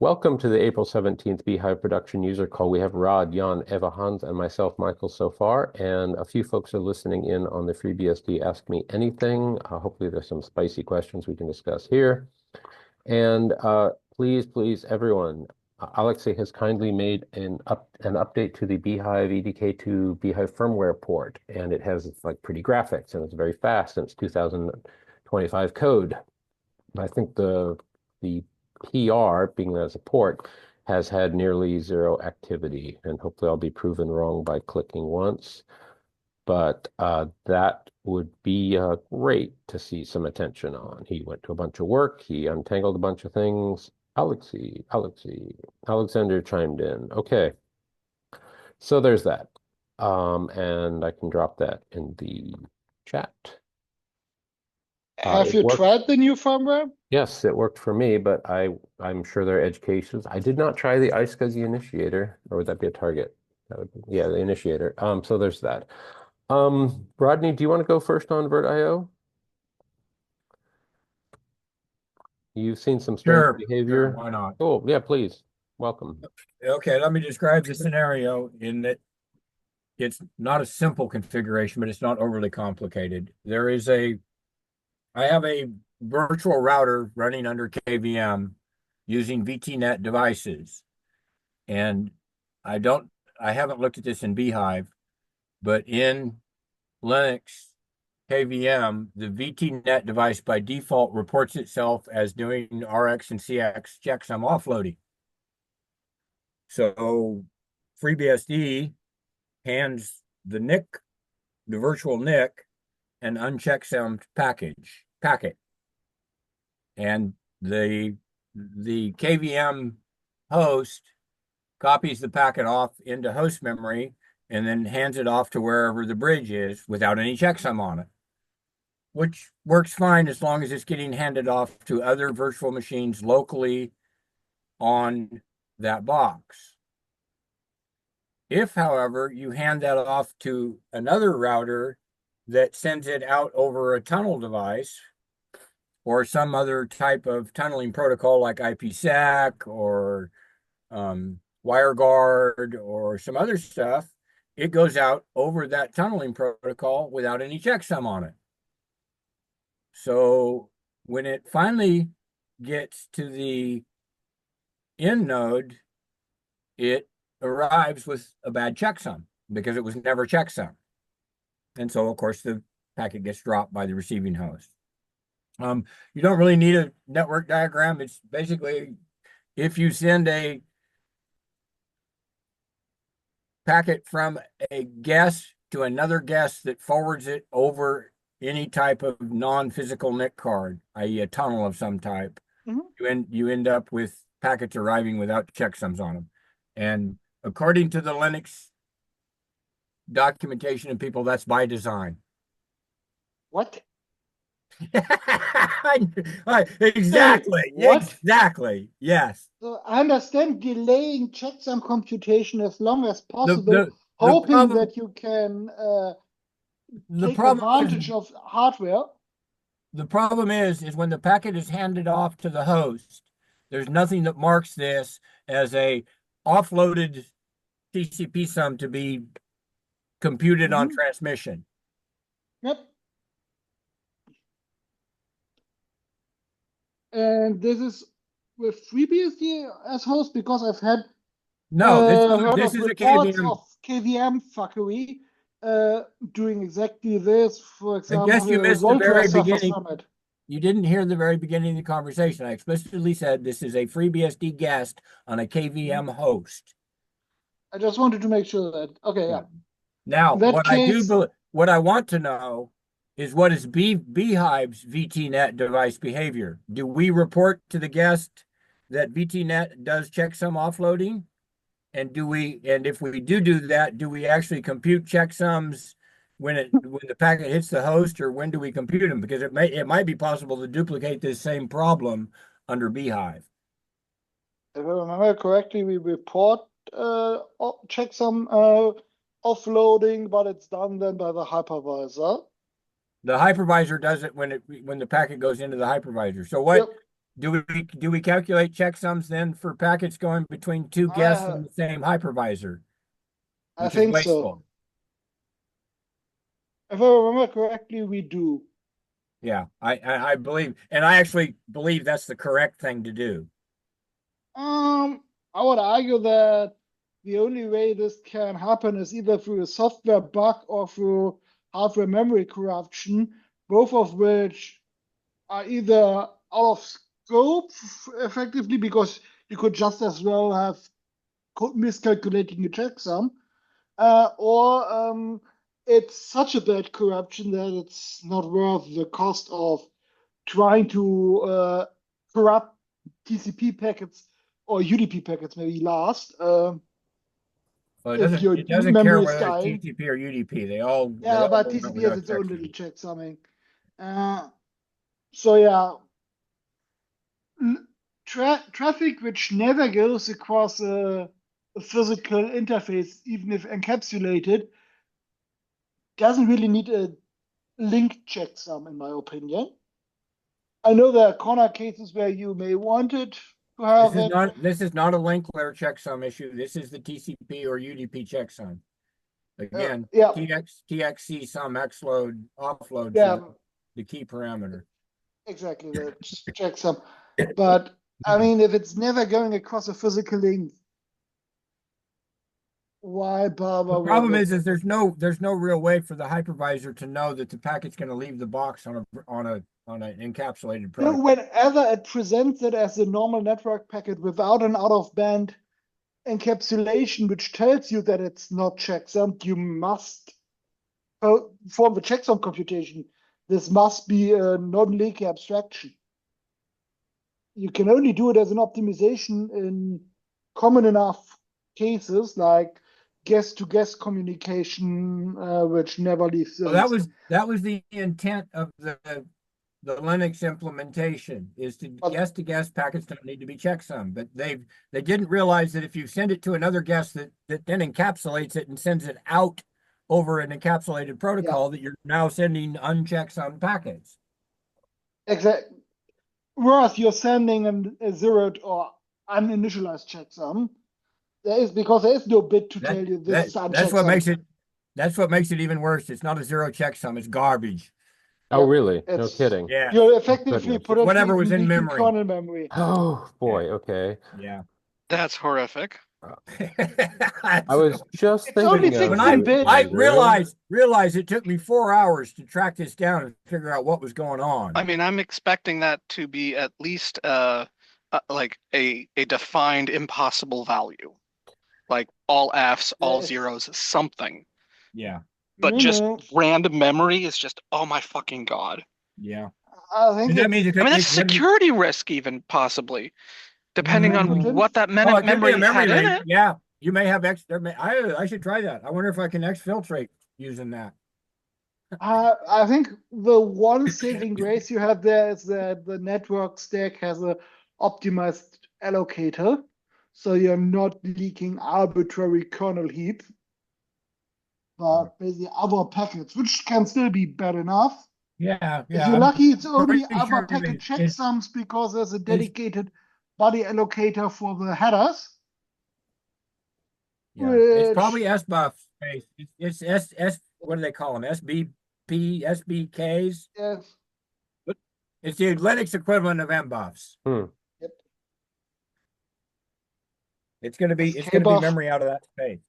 Welcome to the April 17th bhyve production user call. We have Rod, Jan, Eva, Hans, and myself, Michael, so far, and a few folks are listening in on the FreeBSD Ask Me Anything. Hopefully there's some spicy questions we can discuss here. And please, everyone, Alexei has kindly made an update to the bhyve EDK2 bhyve firmware port, and it has like pretty graphics, and it's very fast, and it's 2025 code. I think the PR, being as a port, has had nearly zero activity, and hopefully I'll be proven wrong by clicking once. But that would be great to see some attention on. He went to a bunch of work. He untangled a bunch of things. Alexander chimed in. Okay, so there's that. And I can drop that in the chat. Have you tried the new firmware? Yes, it worked for me, but I'm sure there are edge cases. I did not try the iSCSI initiator, or would that be a target? That would be, yeah, the initiator. So there's that. Rodney, do you want to go first on VirtIO? You've seen some strange behavior. Sure, why not? Oh, yeah, please. Welcome. Okay, let me describe the scenario in that it's not a simple configuration, but it's not overly complicated. I have a virtual router running under KVM using VTnet devices. And I haven't looked at this in bhyve, but in Linux KVM, the VTnet device by default reports itself as doing RX and CX checksum offloading. So FreeBSD hands the NIC, the virtual NIC, an unchecksummed packet. And the KVM host copies the packet off into host memory and then hands it off to wherever the bridge is without any checksum on it, which works fine as long as it's getting handed off to other virtual machines locally on that box. If, however, you hand that off to another router that sends it out over a tunnel device or some other type of tunneling protocol like IPsec or WireGuard or some other stuff, it goes out over that tunneling protocol without any checksum on it. So when it finally gets to the end node, it arrives with a bad checksum because it was never checksum. And so, of course, the packet gets dropped by the receiving host. You don't really need a network diagram. It's basically if you send a packet from a guest to another guest that forwards it over any type of non-physical NIC card, i.e. a tunnel of some type, you end up with packets arriving without checksums on them. And according to the Linux documentation and people, that's by design. What? Exactly. What? Exactly. Yes. So I understand delaying checksum computation as long as possible, hoping that you can take advantage of hardware. The problem is when the packet is handed off to the host, there's nothing that marks this as a offloaded TCP sum to be computed on transmission. Yep. And this is with FreeBSD as host because I've had this is reports of KVM fuckery doing exactly this. For example, I guess you missed the very beginning. You didn't hear the very beginning of the conversation. I explicitly said this is a FreeBSD guest on a KVM host. I just wanted to make sure that yeah. Now, what I want to know is what is bhyve's VTnet device behavior? Do we report to the guest that VTnet does checksum offloading? And if we do that, do we actually compute checksums when the packet hits the host, or when do we compute them? Because it might be possible to duplicate this same problem under bhyve. If I remember correctly, we report checksum offloading, but it's done then by the hypervisor. The hypervisor does it when the packet goes into the hypervisor. So what do we calculate checksums then for packets going between two guests in the same hypervisor, I which is think wasteful? so. If I remember correctly, we do. Yeah, I believe, and I actually believe that's the correct thing to do. I would argue that the only way this can happen is either through a software bug or through hardware memory corruption, both of which are either out of scope effectively because you could just as well have miscalculating a checksum, or it's such a bad corruption that it's not worth the cost of trying to corrupt TCP packets or UDP packets maybe last. Well, If your it doesn't care memory is whether it's dying. TCP or UDP. They all Yeah, but go out TCP has without its own little checksum. checksumming. So yeah, traffic which never goes across a physical interface, even if encapsulated, doesn't really need a linked checksum, in my opinion. I know there are corner cases where you may want it to have it. This is not a link layer checksum issue. This is the TCP or UDP checksum. Again, Yeah, TXC sum xload offload yeah, the key parameter. exactly, the checksum. But I mean, if it's never going across a physical link, why bother? The problem is there's no real way for the hypervisor to know that the packet's going to leave the box on an encapsulated protocol. No, whenever it presents it as a normal network packet without an out-of-band encapsulation, which tells you that it's not checksummed, you must form the checksum computation. This must be a non-leaky abstraction. You can only do it as an optimization in common enough cases like guest-to-guest communication, which never leaves the. Well, that was the intent of the Linux implementation, is to guest packets don't need to be checksum, but they didn't realize that if you send it to another guest that then encapsulates it and sends it out over an encapsulated protocol, that you're now sending unchecksum packets. Exactly. Whereas you're sending a zeroed or uninitialized checksum, because there is no bit to tell you this is unchecksum. That's what makes it even worse. It's not a zero checksum, it's garbage. Oh, really? No kidding. Yeah. You're effectively putting whatever was in memory. Kernel memory. Oh boy. Okay. Yeah. That's horrific. I was just thinking. Only 16 bits. I realized it took me 4 hours to track this down and figure out what was going on. I mean, I'm expecting that to be at least like a defined impossible value, like all Fs, all zeros, something. Yeah. But just random memory is just, oh my fucking god. Yeah. I think that's security risk, even possibly, depending on what that memory had in it. Yeah, you may have I should try that. I wonder if I can exfiltrate using that. I think the one saving grace you have there is that the network stack has an optimized allocator, so you're not leaking arbitrary kernel heap, but basically other packets, which can still be bad enough. Yeah. If you're lucky, it's only other packet checksums because there's a dedicated body allocator for the headers. Yeah, it's probably SBUF space. It's S. What do they call them? SBKs. Yes. It's the Linux equivalent of MBUFs. Yep. It's going to be memory out of that space.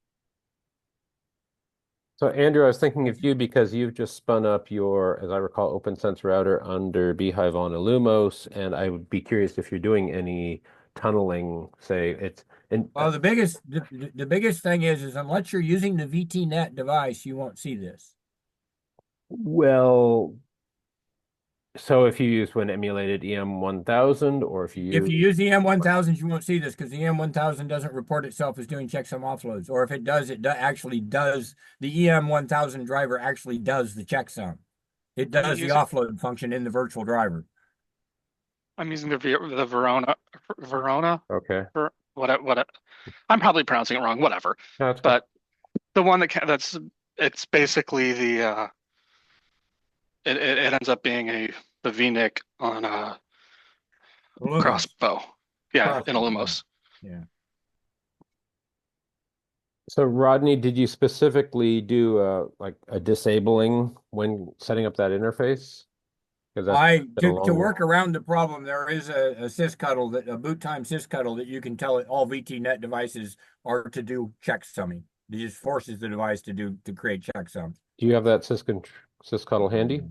So Andrew, I was thinking of you because you've just spun up your, as I recall, OpenSense router under bhyve on Illumos, and I would be curious if you're doing any tunneling. Well, the biggest thing is unless you're using the VTNet device, you won't see this. Well, so if you use when emulated EM1000, or if you use the EM1000, you won't see this because the EM1000 doesn't report itself as doing checksum offloads. Or if it does, actually does. The EM1000 driver actually does the checksum. It does the offload function in the virtual driver. I'm using the Verona. Okay. What? I'm probably pronouncing it wrong. Whatever. No, but the one it's basically the. It ends up being the VNIC on crossbow. Yeah, in Crossbow, Illumos. Yeah. So Rodney, did you specifically do like a disabling when setting up that interface? Because that's been a To long work around the problem, there is a sysctl that a boot time sysctl that you can tell it all VTnet devices are to do checksumming. It just forces the device to create checksums. Do you have that sysctl handy?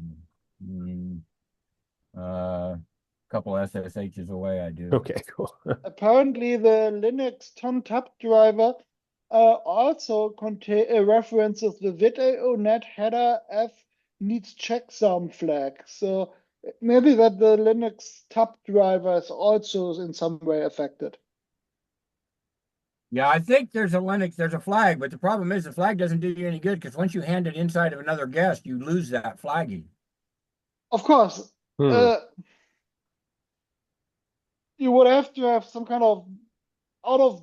Couple SSHs away, I do. Okay, cool. Apparently, the Linux TON-TAP driver also contain references the VirtIO net header f needs checksum flag. So maybe that the Linux TAP driver is also in some way affected. Yeah, I think there's a flag, but the problem is the flag doesn't do you any good because once you hand it inside of another guest, you lose that flagging. Of course, you would have to have some kind of out of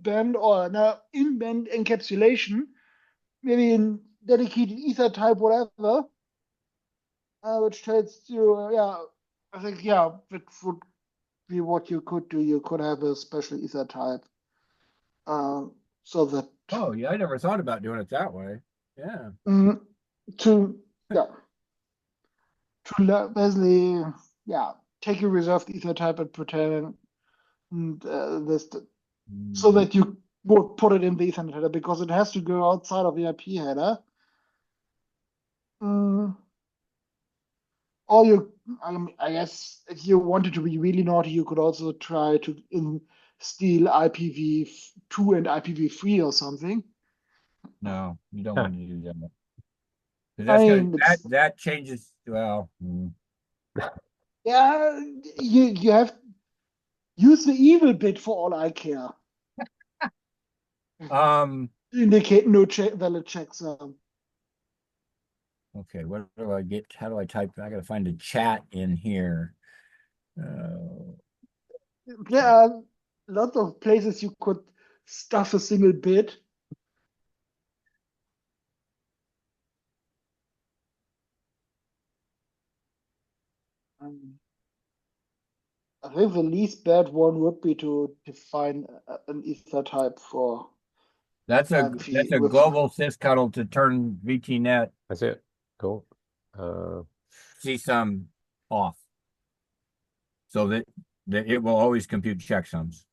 band or in-band encapsulation, maybe in dedicated ether type, whatever, which tells you, I think, it would be what you could do. You could have a special ether type, so that. Oh yeah, I never thought about doing it that way. Yeah. To basically, take your reserved ether type and pretend this, so that you would put it in the Ethernet header because it has to go outside of the IP header. Or I guess if you wanted to be really naughty, you could also try to steal IPv2 and IPv3 or something. No, you don't want to do that. That changes. Well, yeah, you have use the evil bit for all I care. Indicate no valid checksum. Okay, what do I get? How do I type? I gotta find a chat in here. There are lots of places you could stuff a single bit. I think the least bad one would be to define an ether type for. That's a global sysctl to turn VTnet. That's it. Cool. CSUM off, so that it will always compute checksums.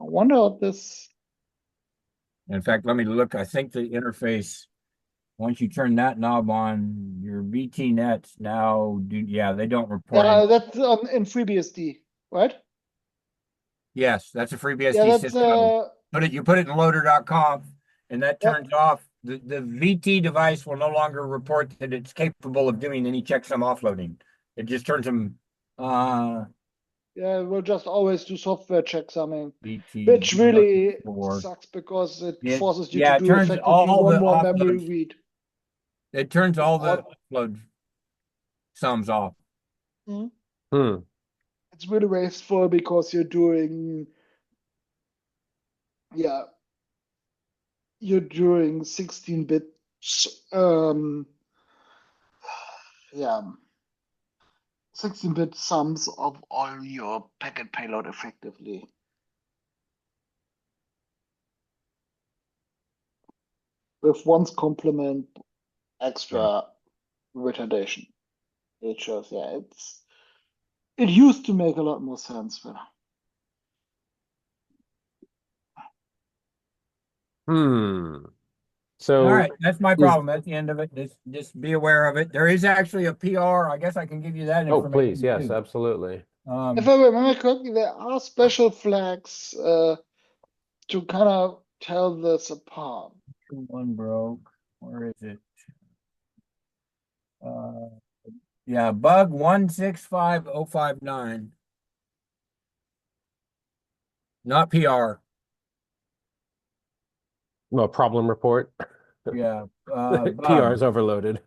I wonder what this. In fact, let me look. I think the interface, once you turn that knob on, your VTnets now they don't report. Yeah, that's in FreeBSD, right? Yes, that's a FreeBSD sysctl. You put it in loader.conf, and that turns off the VT device will no longer report that it's capable of doing any checksum offloading. It just turns them. We'll just always do software checksumming, which really sucks because it forces you to do effectively one more memory read. It turns all the offload sums off. It's really wasteful because you're doing 16-bit 16-bit sums of all your packet payload effectively. With one's complement extra retardation. It shows, it used to make a lot more sense. So all right, that's my problem. That's the end of it. Just be aware of it. There is actually a PR. I guess I can give you that information. Oh, please, yes, absolutely. If I remember correctly, there are special flags to kind of tell this apart. One broke. Where is it? Bug 165059. Not PR. No, problem report. Yeah. PR is overloaded.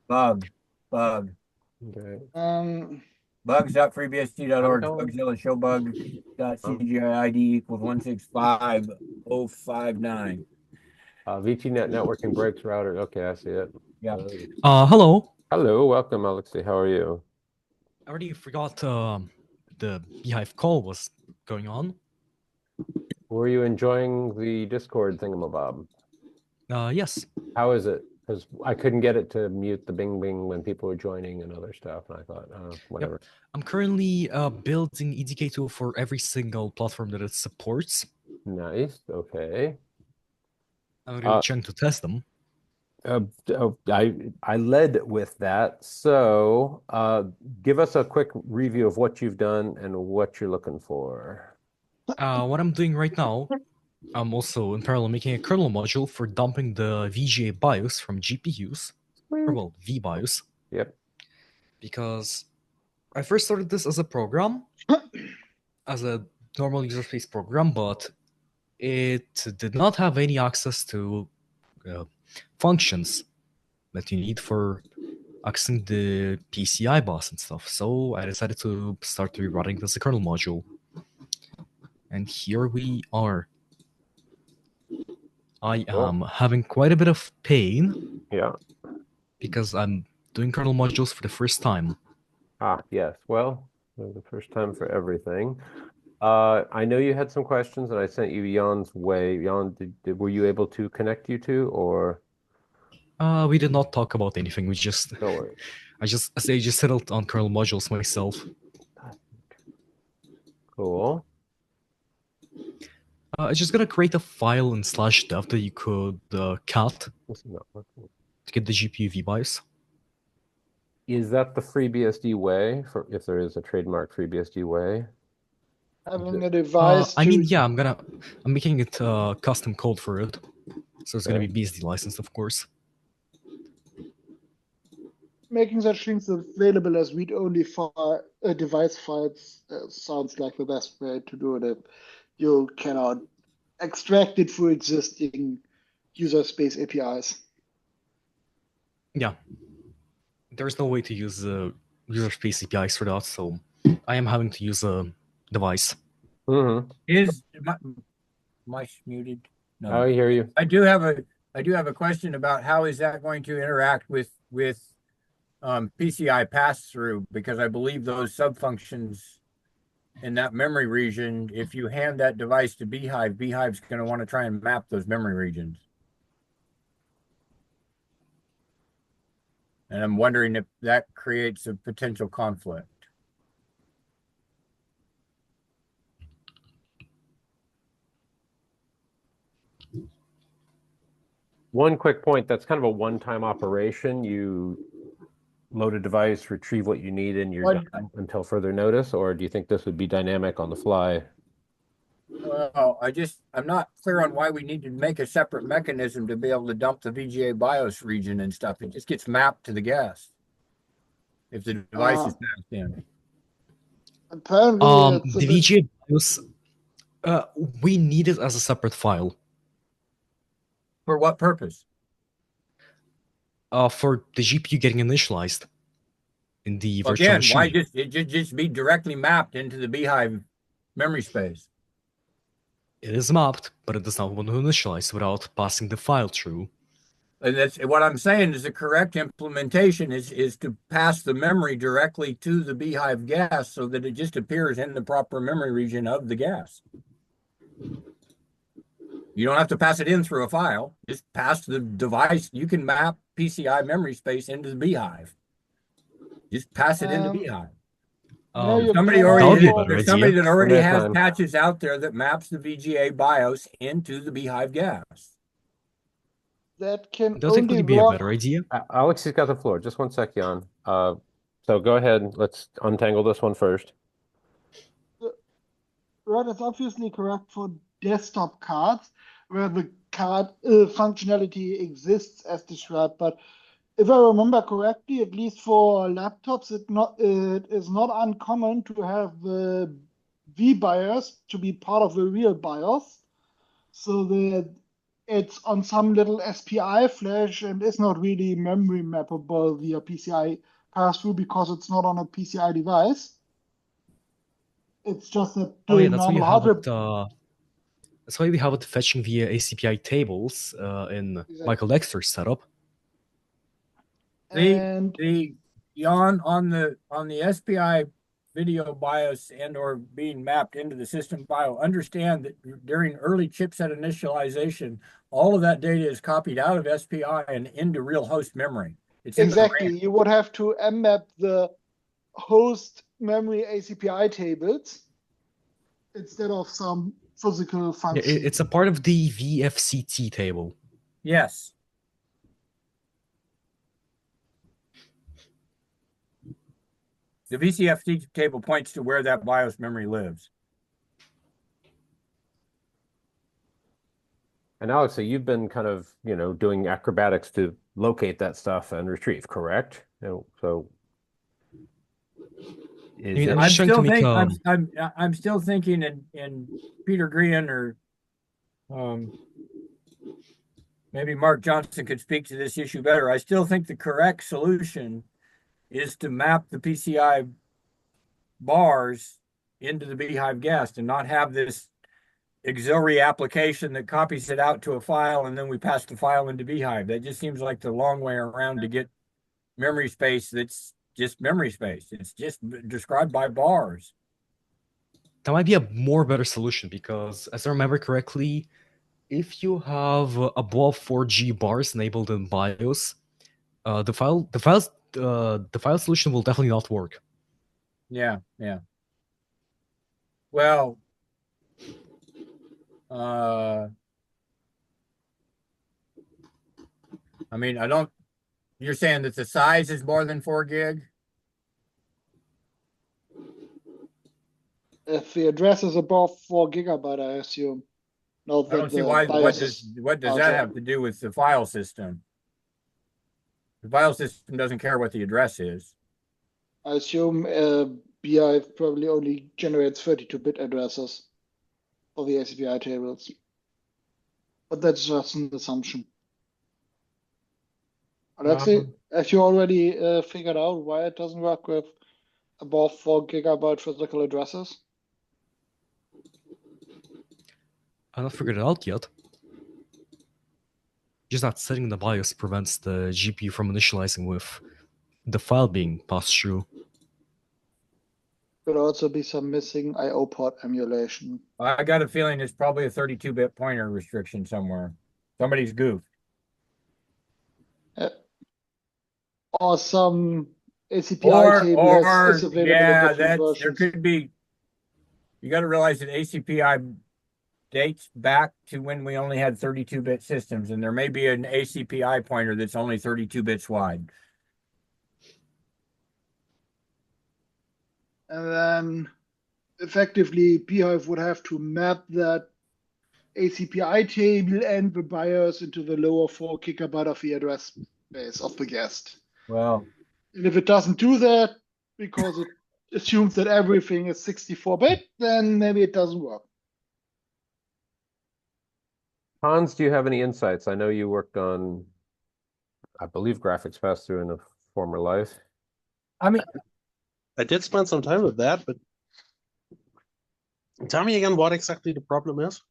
Bug. Okay. Bugs.freebsd.org. Bugzilla show bug.cgid equals 165059. VTnet networking breaks router. Okay, I see it. Yeah. Hello. Hello, welcome, Alexei. How are you? I already forgot the bhyve call was going on. Were you enjoying the Discord thingamabob? Yes. How is it? Because I couldn't get it to mute the bing bing when people were joining and other stuff, and I thought, whatever. I'm currently building EDK tool for every single platform that it supports. Nice. Okay. I'm really trying to test them. I led with that. So, give us a quick review of what you've done and what you're looking for. What I'm doing right now, I'm also in parallel making a kernel module for dumping the VGA BIOS from GPUs, or well, VBIOS. Yep. Because I first started this as a program, as a normal user space program, but it did not have any access to functions that you need for accessing the PCI bus and stuff. So I decided to start rewriting this as a kernel module. And here we are. I am having quite a bit of pain. Yeah. Because I'm doing kernel modules for the first time. Ah, yes. Well, the first time for everything. I know you had some questions, and I sent you Jan's way. Jan, were you able to connect you two, or? We did not talk about anything. We just, Don't worry. I just settled on kernel modules myself. Cool. I just gotta create a file in /dev that you could cat to get the GPU VBIOS. Is that the FreeBSD way? For if there is a trademark FreeBSD way? Having a device. I mean, yeah, I'm making it custom code for it, so it's gonna be BSD licensed, of course. Making such things available as read-only file device files sounds like the best way to do it. You cannot extract it through existing user space APIs. Yeah, there's no way to use user space APIs for that, so I am having to use a device. Mm-hmm. Is my muted? No, I hear you. I do have a question about how is that going to interact with PCI pass-through, because I believe those subfunctions in that memory region, if you hand that device to bhyve, bhyve's going to want to try and map those memory regions. And I'm wondering if that creates a potential conflict. One quick point, that's kind of a one-time operation. You load a device, retrieve what you need, and you're done until further notice, or do you think this would be dynamic on the fly? Well, I'm not clear on why we need to make a separate mechanism to be able to dump the VGA BIOS region and stuff. It just gets mapped to the gas if the device is mapped in. Apparently, the VGA BIOS, we need it as a separate file. For what purpose? For the GPU getting initialized in the virtual Again, machine. why just be directly mapped into the bhyve memory space? It is mapped, but it does not want to initialize without passing the file through. And that's what I'm saying is the correct implementation is to pass the memory directly to the bhyve gas so that it just appears in the proper memory region of the gas. You don't have to pass it in through a file. Just pass the device. You can map PCI memory space into the bhyve. Just pass it into bhyve. Somebody that already has patches out there that maps the VGA BIOS into the bhyve gas. That can only be a better idea. Alex has got the floor. Just one sec, Jan. So go ahead. Let's untangle this one first. Right, it's obviously correct for desktop cards where the card functionality exists as described, but if I remember correctly, at least for laptops, it is not uncommon to have the VBIOS to be part of the real BIOS, so that it's on some little SPI flash and is not really memory mappable via PCI pass-through because it's not on a PCI device. It's just that normal hardware. That's why we have it fetching via ACPI tables in Michael Dexter's setup. And Jan, on the SPI video BIOS and or being mapped into the system BIO, understand that during early chipset initialization, all of that data is copied out of SPI and into real host memory. It's exactly, you would have to mmap the host memory ACPI tables instead of some physical function. It's a part of the VFCT table. Yes. The VCFT table points to where that BIOS memory lives. And Alex, so you've been kind of, doing acrobatics to locate that stuff and retrieve, correct? So is it... I'm still thinking in Peter Green or maybe Mark Johnson could speak to this issue better. I still think the correct solution is to map the PCI bars into the bhyve guest and not have this auxiliary application that copies it out to a file and then we pass the file into bhyve. That just seems like the long way around to get memory space that's just memory space. It's just described by bars. That might be a more better solution because, as I remember correctly, if you have above 4G bars enabled in BIOS, the file solution will definitely not work. Yeah. Well, I mean, you're saying that the size is more than 4 gig? If the address is above 4 gigabyte, I assume. I don't see why. What does that have to do with the file system? The file system doesn't care what the address is. I assume bhyve probably only generates 32-bit addresses for the ACPI tables. But that's just an assumption. Alexei, have you already figured out why it doesn't work with above 4 gigabyte physical addresses? I've not figured it out yet. Just that setting the BIOS prevents the GPU from initializing with the file being passed through. Could also be some missing IO port emulation. I got a feeling it's probably a 32-bit pointer restriction somewhere. Somebody's goofed. Or some ACPI table is available in different versions. There could be. You got to realize that ACPI dates back to when we only had 32-bit systems, and there may be an ACPI pointer that's only 32 bits wide. And then effectively bhyve would have to map that ACPI table and the BIOS into the lower 4 gigabyte of the address space of the guest. Well, and if it doesn't do that because it assumes that everything is 64-bit, then maybe it doesn't work. Hans, do you have any insights? I know you worked on, I believe, graphics pass-through in a former life. I mean, I did spend some time with that, but tell me again what exactly the problem is.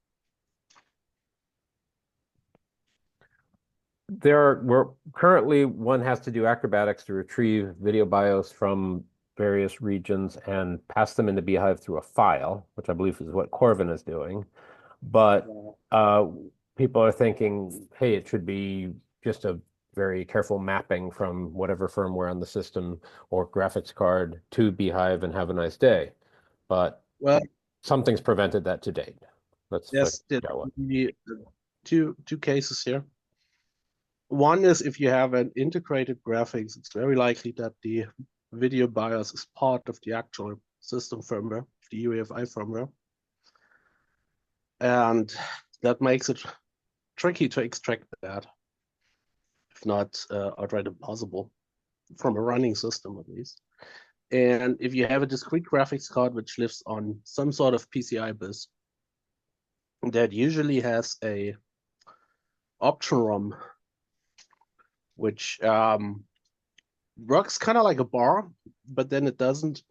Currently one has to do acrobatics to retrieve video BIOS from various regions and pass them into bhyve through a file, which I believe is what Corvin is doing. But people are thinking, hey, it should be just a very careful mapping from whatever firmware on the system or graphics card to bhyve and have a nice day. But something's prevented that to date. Yes, two cases here. One is if you have an integrated graphics, it's very likely that the video BIOS is part of the actual system firmware, the UEFI firmware. And that makes it tricky to extract that, if not outright impossible, from a running system at least. And if you have a discrete graphics card which lives on some sort of PCI bus, that usually has a option ROM, which works kind of like a bar, but then it doesn't.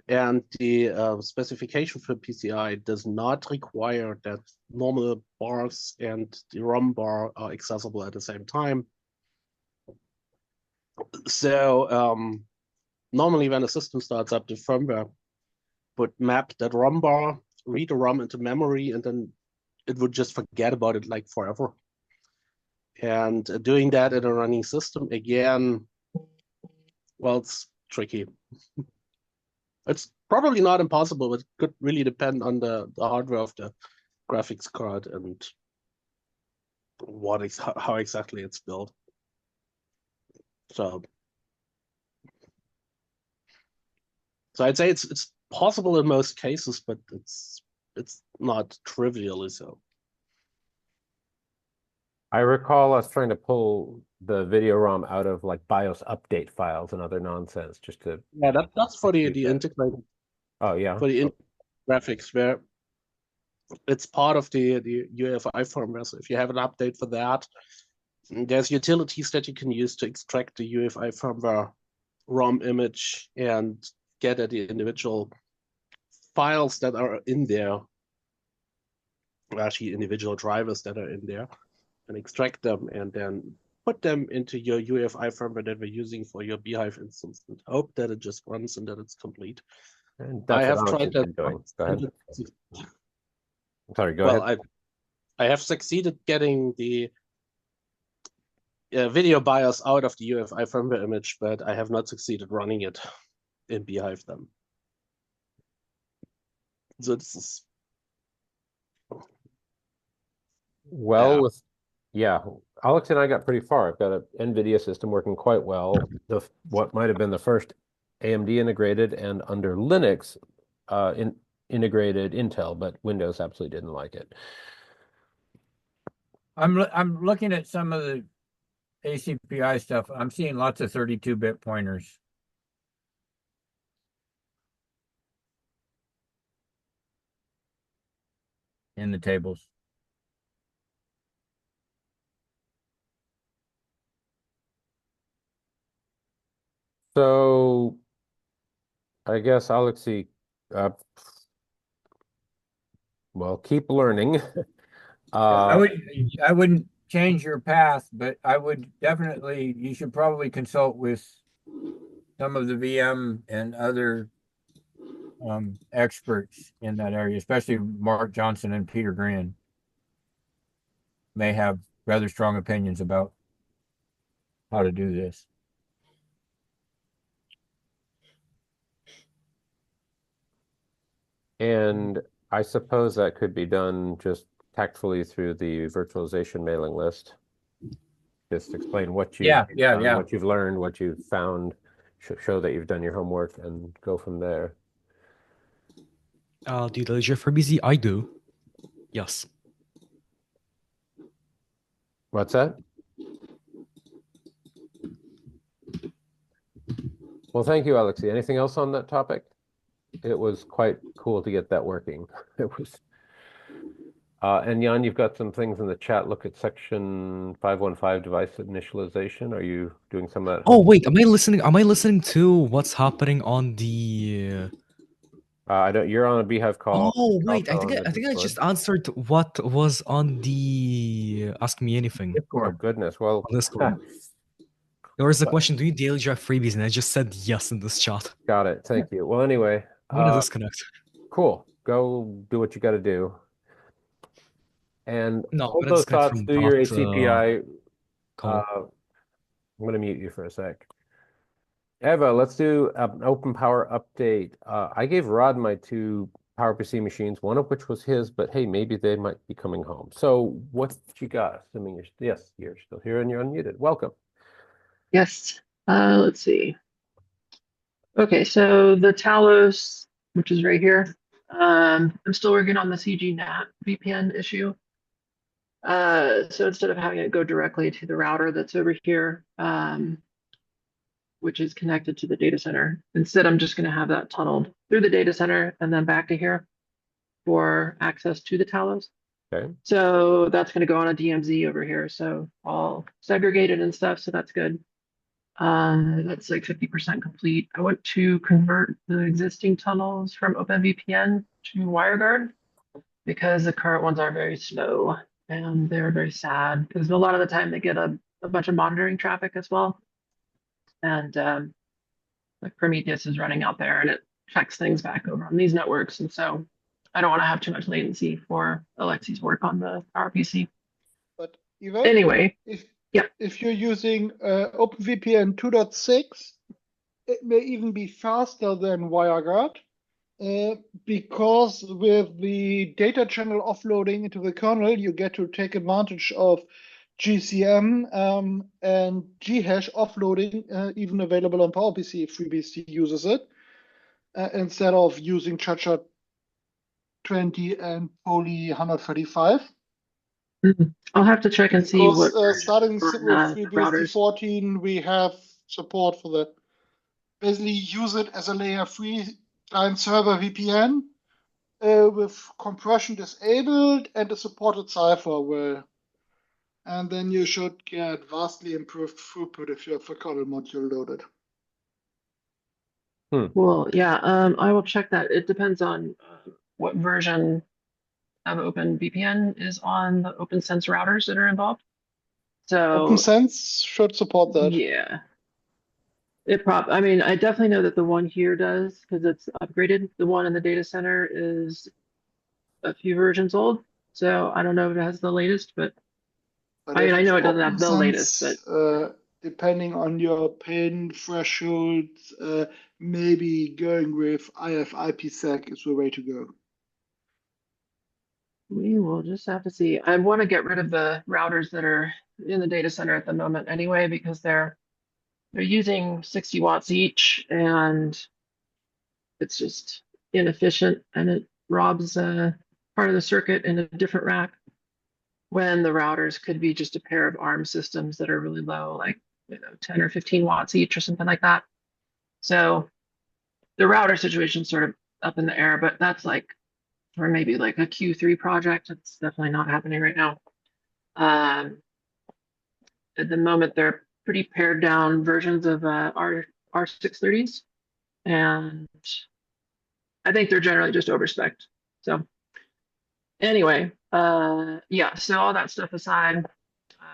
And the specification for PCI does not require that normal bars and the ROM bar are accessible at the same time. So normally when a system starts up, the firmware would map that ROM bar, read the ROM into memory, and then it would just forget about it like forever. And doing that in a running system, again, well, it's tricky. It's probably not impossible, but it could really depend on the hardware of the graphics card and how exactly it's built. So I'd say it's possible in most cases, but it's not trivially so. I recall us trying to pull the video ROM out of like BIOS update files and other nonsense just to. Yeah, that's for the execute that. integrated Oh yeah. for the graphics where it's part of the UEFI firmware. So if you have an update for that, there's utilities that you can use to extract the UEFI firmware ROM image and get at the individual files that are in there, actually individual drivers that are in there, and extract them and then put them into your UEFI firmware that we're using for your bhyve instance and hope that it just runs and that it's complete. And I that's have what Alex tried has that. been doing. Go ahead. Sorry, go Well, ahead. I have succeeded getting the video BIOS out of the UEFI firmware image, but I have not succeeded running it in bhyve then. So this is Well, yeah, Alex and I got pretty far. I've got an NVIDIA system working quite well. What might have been the first AMD integrated and under Linux integrated Intel, but Windows absolutely didn't like it. I'm looking at some of the ACPI stuff. I'm seeing lots of 32-bit pointers. In the tables. So I guess Alexei, well, keep learning. I wouldn't change your path, but I would definitely, you should probably consult with some of the VM and other experts in that area, especially Mark Johnson and Peter Green may have rather strong opinions about how to do this. And I suppose that could be done just tactfully through the virtualization mailing list. Just explain what you've done, what you've learned, what you've found, show that you've done your homework, and go from there. Do you delete your FreeBSD? I do. Yes. What's that? Well, thank you, Alexei. Anything else on that topic? It was quite cool to get that working. It was. And Jan, you've got some things in the chat. Look at section 515 device initialization. Are you doing some of that? Oh wait, am I listening? Am I listening to what's happening on the? I don't. You're on a bhyve call. Oh wait, I think Also on I the think I Discord. just answered what was on the Ask Me Anything. Oh goodness. Well, on Discord. There was a question: do you daily drive freebies? And I just said yes in this chat. Got it. Thank you. Well, anyway, I'm gonna disconnect. Cool. Go do what you got to do. And No, hold I'm gonna those disconnect thoughts. from Do your that, ACPI. call. I'm going to mute you for a sec. Eva, let's do an OpenPower update. I gave Rod my two PowerPC machines, one of which was his, but hey, maybe they might be coming home. So what you got? Assuming you're still here and you're unmuted. Welcome. Yes. Let's see. Okay, so the Talos, which is right here, I'm still working on the CGNAT VPN issue. So instead of having it go directly to the router that's over here, which is connected to the data center, instead I'm just going to have that tunneled through the data center and then back to here for access to the Talos. Okay. So that's going to go on a DMZ over here. So all segregated and stuff. So that's good. That's like 50% complete. I want to convert the existing tunnels from OpenVPN to WireGuard because the current ones are very slow and they're very sad because a lot of the time they get a bunch of monitoring traffic as well. And like Prometheus is running out there and it checks things back over on these networks. And so I don't want to have too much latency for Alexi's work on the PowerPC. But even Anyway, if you're using OpenVPN 2.6, it may even be faster than WireGuard, because with the data channel offloading into the kernel, you get to take advantage of GCM and Ghash offloading, even available on PowerPC if FreeBSD uses it, instead of using ChaCha 20 and Poly 135. I'll have to check and see what starting with FreeBSD routers. 14, we have support for that. Basically, use it as a layer 3 client server VPN with compression disabled and a supported cipher will. And then you should get vastly improved throughput if you have the kernel module loaded. Well, yeah, I will check that. It depends on what version of OpenVPN is on the OpenSense routers that are involved. So OpenSense should support that. Yeah. I mean, I definitely know that the one here does because it's upgraded. The one in the data center is a few versions old. So I don't know if it has the latest, but I mean, I know it doesn't have the latest, but depending on your pain threshold, maybe going with IFIPsec is the way to go. We will just have to see. I want to get rid of the routers that are in the data center at the moment anyway, because they're using 60 watts each and it's just inefficient and it robs part of the circuit in a different rack when the routers could be just a pair of ARM systems that are really low, like 10 or 15 watts each or something like that. So the router situation is sort of up in the air, but that's like for maybe like a Q3 project. It's definitely not happening right now. At the moment, they're pretty pared down versions of R630s, and I think they're generally just overspec'd. So anyway, yeah, so all that stuff aside,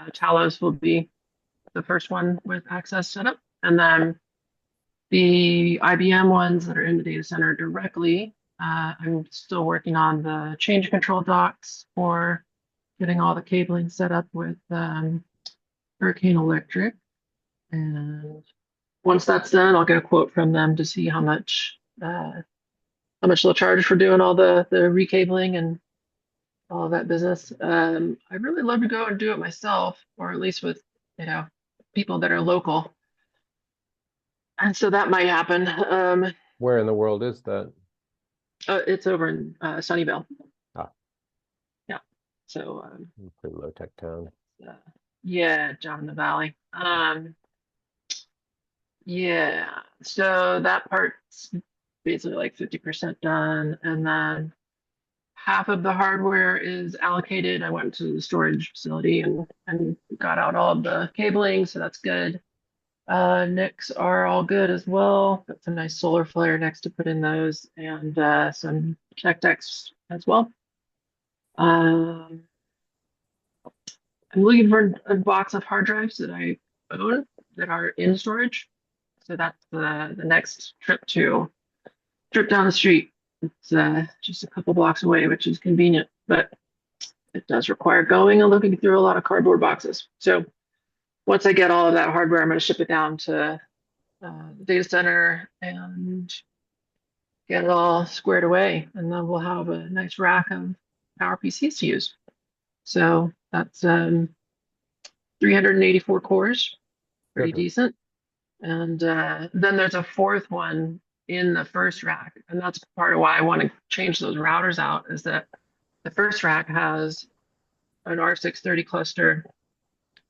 Talos will be the first one with access set up, and then the IBM ones that are in the data center directly, I'm still working on the change control docs for getting all the cabling set up with Hurricane Electric. And once that's done, I'll get a quote from them to see how much they'll charge for doing all the recabling and all of that business. I'd really love to go and do it myself, or at least with people that are local. And so that might happen. Where in the world is that? It's over in Sunnyvale. Ah. Yeah. So Pretty low tech town. yeah, down in the valley. Yeah. So that part's basically like 50% done, and then half of the hardware is allocated. I went to the storage facility and got out all of the cabling, so that's good. NICs are all good as well. Got some nice solar flare next to put in those, and some Connect decks as well. I'm looking for a box of hard drives that I own that are in storage. So that's the next trip down the street. It's just a couple blocks away, which is convenient, but it does require going and looking through a lot of cardboard boxes. So once I get all of that hardware, I'm going to ship it down to the data center and get it all squared away. And then we'll have a nice rack of PowerPCs to use. So that's 384 cores, pretty decent. And then there's a fourth one in the first rack. And that's part of why I want to change those routers out, is that the first rack has an R630 cluster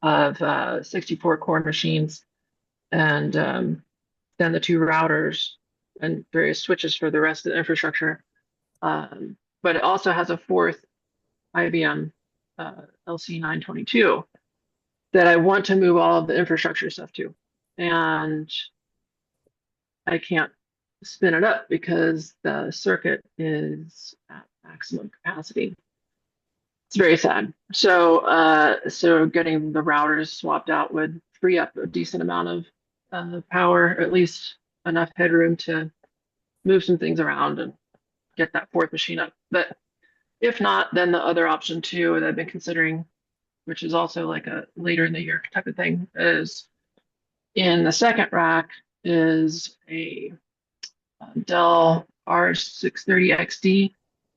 of 64 core machines, and then the two routers and various switches for the rest of the infrastructure. But it also has a fourth IBM LC922 that I want to move all of the infrastructure stuff to. And I can't spin it up because the circuit is at maximum capacity. It's very sad. So so getting the routers swapped out would free up a decent amount power, at least enough headroom to move some things around and get that fourth machine up. But if not, then the other option too that I've been considering, which is also like a later in the year type of thing, is in the second rack is a Dell R630XD,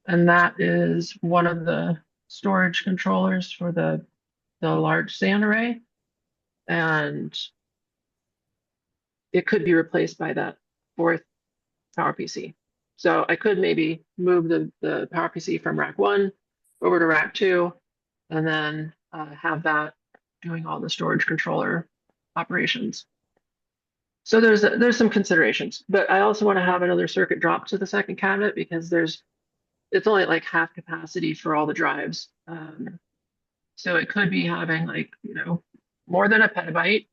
and that is one of the storage controllers for the large SAN array, and it could be replaced by that fourth PowerPC. So I could maybe move the PowerPC from rack 1 over to rack 2, and then have that doing all the storage controller operations. So there's some considerations, but I also want to have another circuit drop to the second cabinet because it's only like half capacity for all the drives. So it could be having like, more than a petabyte,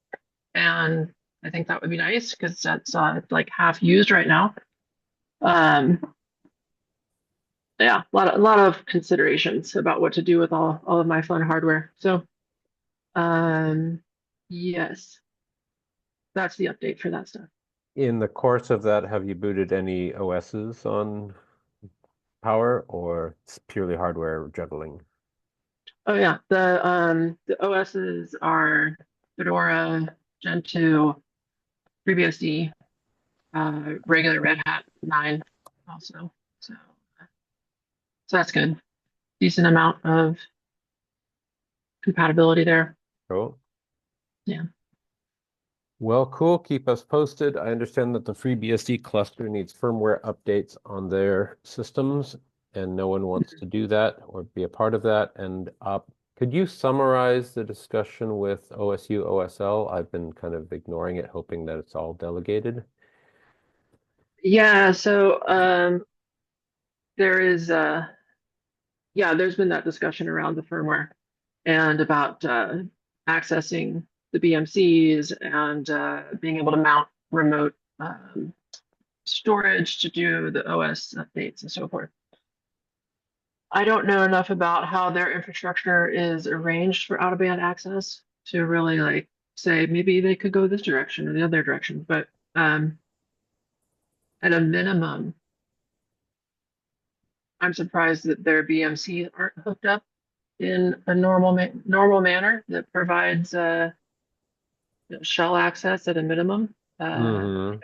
and I think that would be nice because that's like half used right now. Yeah, a lot of considerations about what to do with all of my fun hardware. So, yes, that's the update for that stuff. In the course of that, have you booted any OSs on Power, or it's purely hardware juggling? Oh yeah, the OSs are Fedora, Gentoo, FreeBSD, regular Red Hat 9 also. So that's good. Decent amount of compatibility there. Cool. Yeah. Well, cool. Keep us posted. I understand that the FreeBSD cluster needs firmware updates on their systems, and no one wants to do that or be a part of that. And could you summarize the discussion with OSU, OSL? I've been kind of ignoring it, hoping that it's all delegated. Yeah, so there's been that discussion around the firmware and about accessing the BMCs and being able to mount remote storage to do the OS updates and so forth. I don't know enough about how their infrastructure is arranged for out-of-band access to really like say maybe they could go this direction or the other direction, but at a minimum, I'm surprised that their BMCs aren't hooked up in a normal manner that provides shell access at a minimum. Don't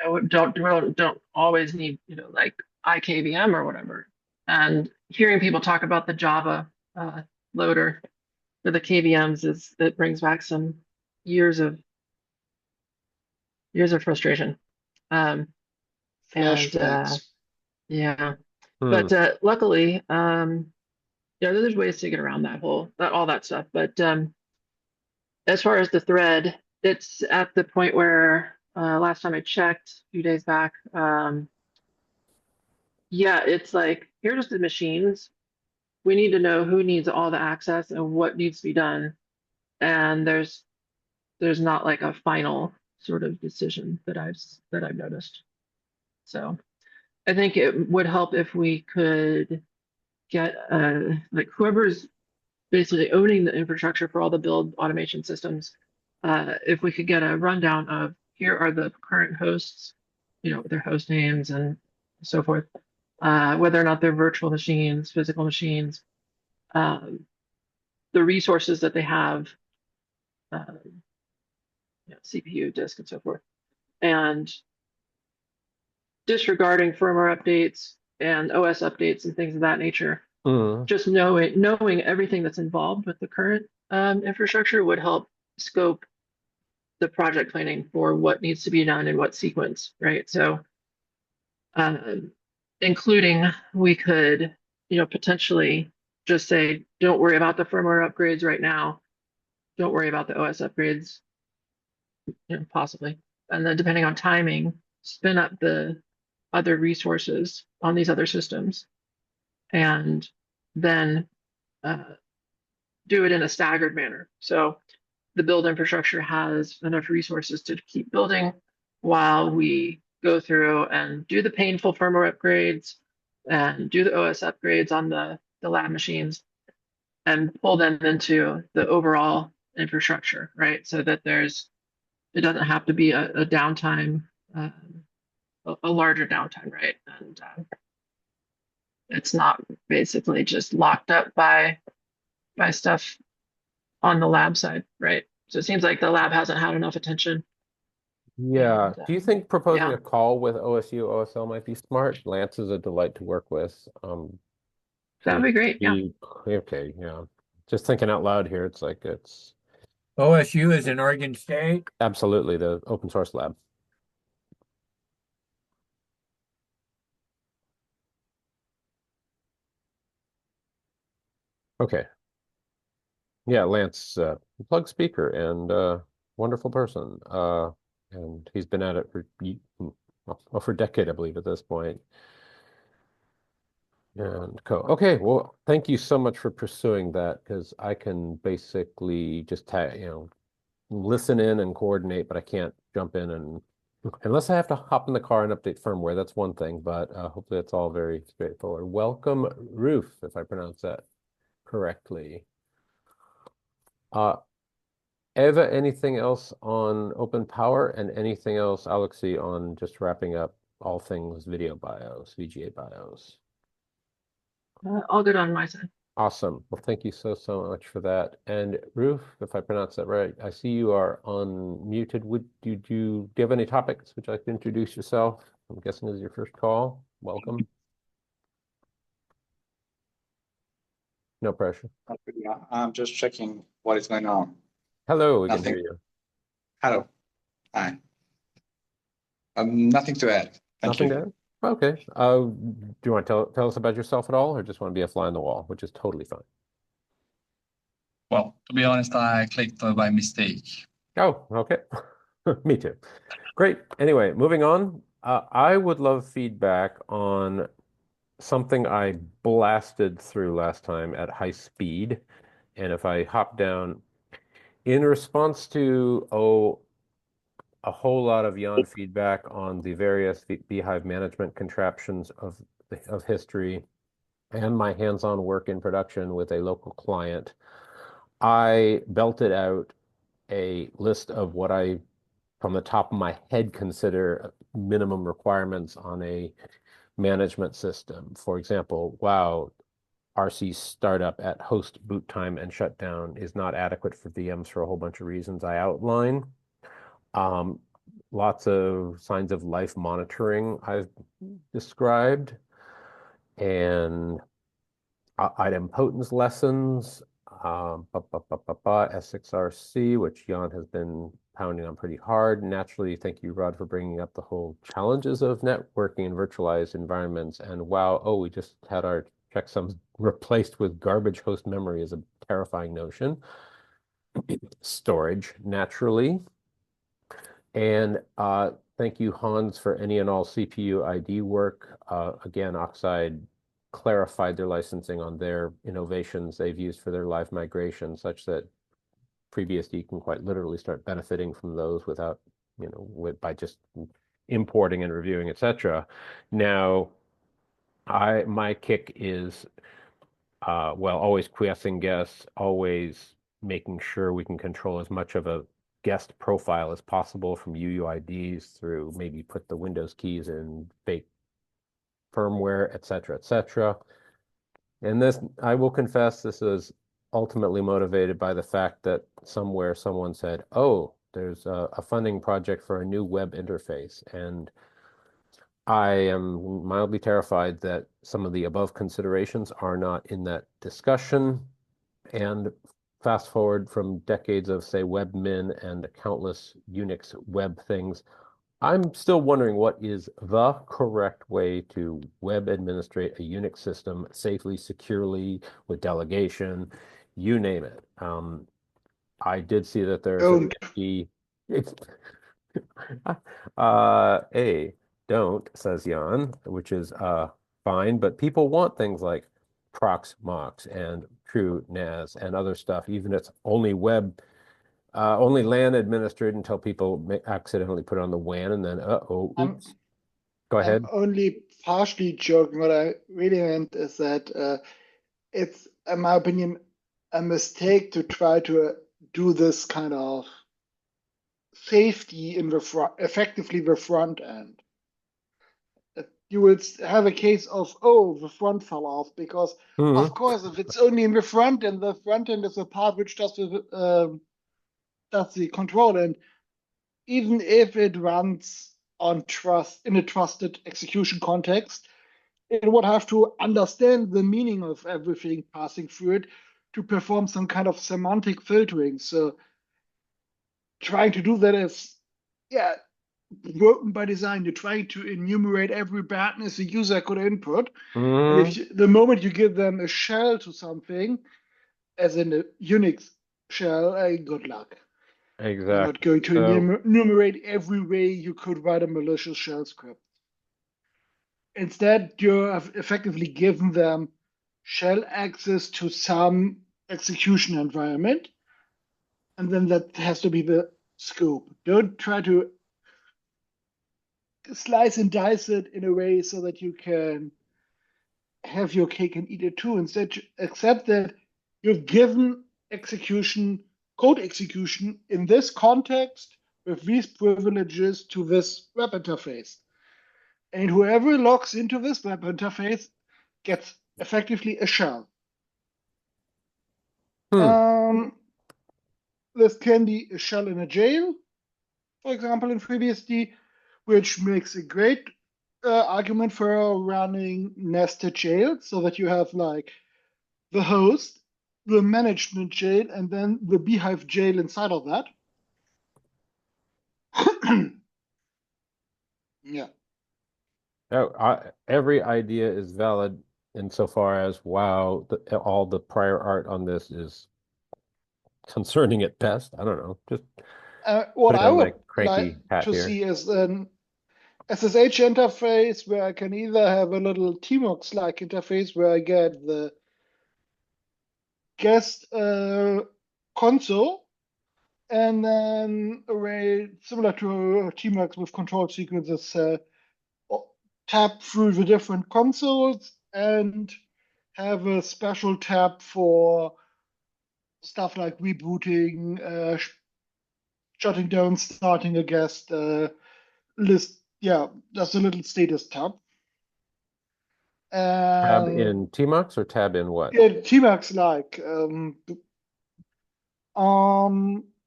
always need like IKVM or whatever. And hearing people talk about the Java loader for the KVMs it brings back some years of frustration. Flashbacks. Yeah. But luckily, there's ways to get around all that stuff. But as far as the thread, it's at the point where last time I checked a few days back, it's like, here's the machines. We need to know who needs all the access and what needs to be done. And there's not like a final sort of decision that I've noticed. So I think it would help if we could get like whoever's basically owning the infrastructure for all the build automation systems, if we could get a rundown of here are the current hosts, their host names and so forth, whether or not they're virtual machines, physical machines, the resources that they have, CPU, disk, and so forth, and disregarding firmware updates and OS updates and things of that nature. Just knowing everything that's involved with the current infrastructure would help scope the project planning for what needs to be done in what sequence, right? So including we could, potentially just say, don't worry about the firmware upgrades right now. Don't worry about the OS upgrades, possibly. And then depending on timing, spin up the other resources on these other systems and then do it in a staggered manner. So the build infrastructure has enough resources to keep building while we go through and do the painful firmware upgrades and do the OS upgrades on the lab machines and pull them into the overall infrastructure, right? So that there's it doesn't have to be a downtime, a larger downtime, right? And it's not basically just locked up by stuff on the lab side, right? So it seems like the lab hasn't had enough attention. Yeah. And, Do you think proposing yeah. a call with OSU, OSL might be smart? Lance is a delight to work with. That would be great. Yeah. Okay, yeah. Just thinking out loud here, it's like it's OSU is in Oregon State. absolutely the open source lab. Okay. Yeah, Lance, plug speaker and wonderful person. And he's been at it for over a decade, I believe, at this point. And okay, well, thank you so much for pursuing that, because I can basically just listen in and coordinate, but I can't jump in and unless I have to hop in the car and update firmware. That's one thing, but hopefully it's all very straightforward. Welcome, Roof, if I pronounce that correctly. Eva, anything else on OpenPower, and anything else, Alexei, on just wrapping up all things video BIOS, VGA BIOS? All good on my side. Awesome. Well, thank you so much for that. And Roof, if I pronounce that right, I see you are unmuted. Do you have any topics? Would you like to introduce yourself? I'm guessing this is your first call. Welcome. No pressure. Yeah, I'm just checking what is going on. Hello, we can Nothing. hear you. Hello. Hi. Nothing to add. Thank Nothing you. to add? Okay. Do you want to tell us about yourself at all, or just want to be a fly on the wall, which is totally fine? Well, to be honest, I clicked by mistake. Oh, okay. Me too. Great. Anyway, moving on. I would love feedback on something I blasted through last time at high speed. And if I hop down in response to, a whole lot of Jan feedback on the various bhyve management contraptions of history and my hands-on work in production with a local client, I belted out a list of what I, from the top of my head, consider minimum requirements on a management system. For example, wow, RC startup at host boot time and shutdown is not adequate for VMs for a whole bunch of reasons I outline. Lots of signs of life monitoring I've described, and item potence lessons, S6RC, which Jan has been pounding on pretty hard. Naturally, thank you, Rod, for bringing up the whole challenges of networking in virtualized environments. And wow, we just had our checksums replaced with garbage host memory is a terrifying notion. Storage, naturally. And thank you, Hans, for any and all CPU ID work. Again, Oxide clarified their licensing on their innovations they've used for their live migration, such that FreeBSD can quite literally start benefiting from those without, by just importing and reviewing, etc. Now, my kick is, always quiescing guests, always making sure we can control as much of a guest profile as possible from UUIDs through maybe put the Windows keys in fake firmware, etc., etc. And this, I will confess, this is ultimately motivated by the fact that somewhere someone said, oh, there's a funding project for a new web interface. And I am mildly terrified that some of the above considerations are not in that discussion. And fast forward from decades of, say, webmin and countless Unix web things, I'm still wondering what is the correct way to web administrate a Unix system safely, securely, with delegation, you name it. I did see that there's Don't. Don't, says Jan, which is fine, but people want things like prox mox and true NAS and other stuff, even if it's only only LAN administered until people accidentally put it on the WAN and then, oops. Go ahead. I'm only partially joking. What I really meant is that it's, in my opinion, a mistake to try to do this kind of safety in the front, effectively the front end. You would have a case of, oh, the front fell off, because of course, if it's only in the front end is the part which does the control, and even if it runs on in a trusted execution context, it would have to understand the meaning of everything passing through it to perform some kind of semantic filtering. So trying to do that is, broken by design. You're trying to enumerate every badness a user could input. And if the moment you give them a shell to something, as in a Unix shell, good luck. Exactly. You're not going to enumerate every way you could write a malicious shell script. Instead, you have effectively given them shell access to some execution environment, and then that has to be the scope. Don't try to slice and dice it in a way so that you can have your cake and eat it too. Instead, accept that you've given code execution in this context with these privileges to this web interface. And whoever logs into this web interface gets effectively a shell. This can be a shell in a jail, for example, in FreeBSD, which makes a great argument for running nested jails, so that you have like the host, the management jail, and then the bhyve jail inside of that. Yeah. Every idea is valid insofar as, wow, all the prior art on this is concerning at best. I don't know. Just what I would cranky like to here. see is an SSH interface where I can either have a little tmux-like interface where I get the guest console, and then a way similar to tmux with control sequences, tap through the different consoles and have a special tab for stuff like rebooting, shutting down, starting a guest list. Yeah, that's a little status tab. Tab in tmux or tab in what? Yeah, tmux like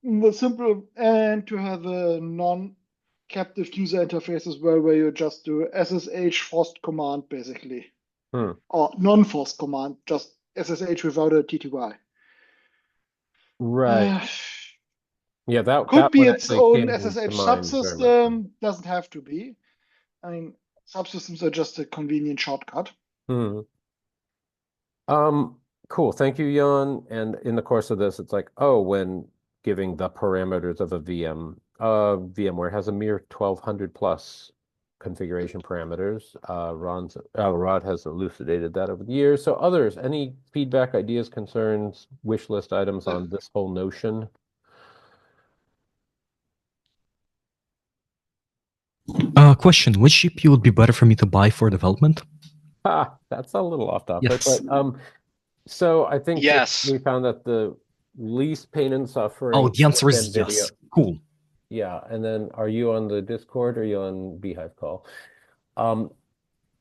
the simple, and to have a non-captive user interface as well, where you just do SSH forced command basically, or non-forced command, just SSH without a TTY. Right. Yeah, that could that be one its actually own came to SSH mind very much. subsystem. Doesn't have to be. I mean, subsystems are just a convenient shortcut. Cool. Thank you, Jan. And in the course of this, it's like, oh, when giving the parameters of a VM, VMware has a mere 1,200 plus configuration parameters. Rod has elucidated that over the years. So others, any feedback, ideas, concerns, wish list items on this whole notion? Question, which GPU would be better for me to buy for development? That's a little off topic, Yes. but so I think Yes. we found that the least pain and suffering. Oh, the answer is NVIDIA. yes. Cool. Yeah, and then are you on the Discord or are you on bhyve call?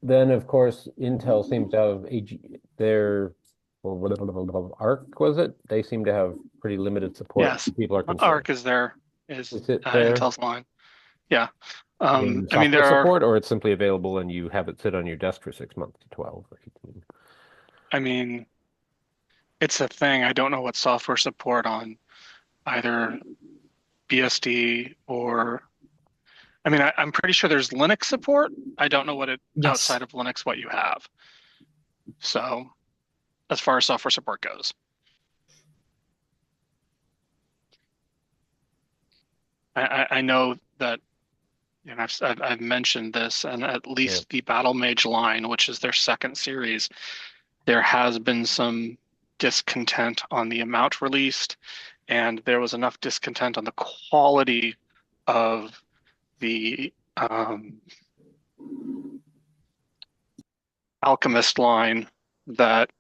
Then of course Intel seems to have their Arc, was it? They seem to have pretty limited support. Yes. People are concerned. Arc is there. Is it there? Intel's line. Yeah. I mean, there are support, or it's simply available and you have it sit on your desk for 6 months to 12 or 18. I mean, it's a thing. I don't know what software support on either BSD or, I mean, I'm pretty sure there's Linux support. I don't know what outside of Linux what you have. So as far as software support goes. I know that, and I've mentioned this, and at least the Battle Mage line, which is their second series, there has been some discontent on the amount released, and there was enough discontent on the quality of the Alchemist line that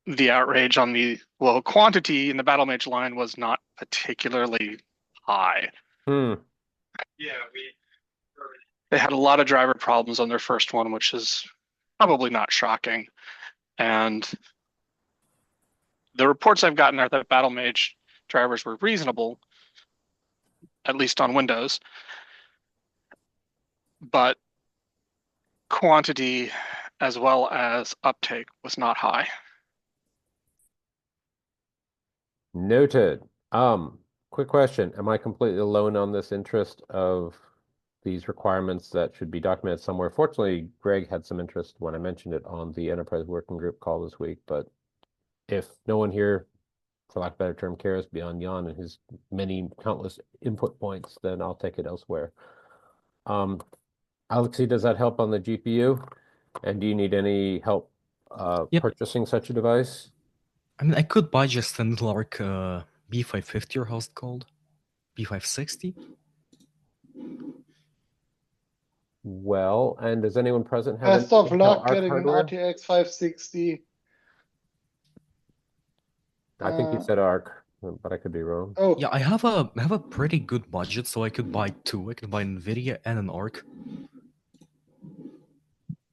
the outrage on the quantity in the Battle Mage line was not particularly high. Hmm. They had a lot of driver problems on their first one, which is probably not shocking. And the reports I've gotten are that Battle Mage drivers were reasonable, at least on Windows, but quantity as well as uptake was not high. Noted. Quick question. Am I completely alone on this interest of these requirements that should be documented somewhere? Fortunately, Greg had some interest when I mentioned it on the Enterprise Working Group call this week, but if no one here, for lack of a better term, cares beyond Jan and his many countless input points, then I'll take it elsewhere. Alexei, does that help on the GPU? And do you need any help Yep. purchasing such a device? I mean, I could buy just an Lark B550 or how's it called? B560? Well, and does anyone present have any Best of Intel luck Arc getting an hardware? RTX 560. I think you said Arc, but I could be wrong. Oh, Yeah, I have a pretty good budget, so I could buy two. I could buy NVIDIA and an Arc.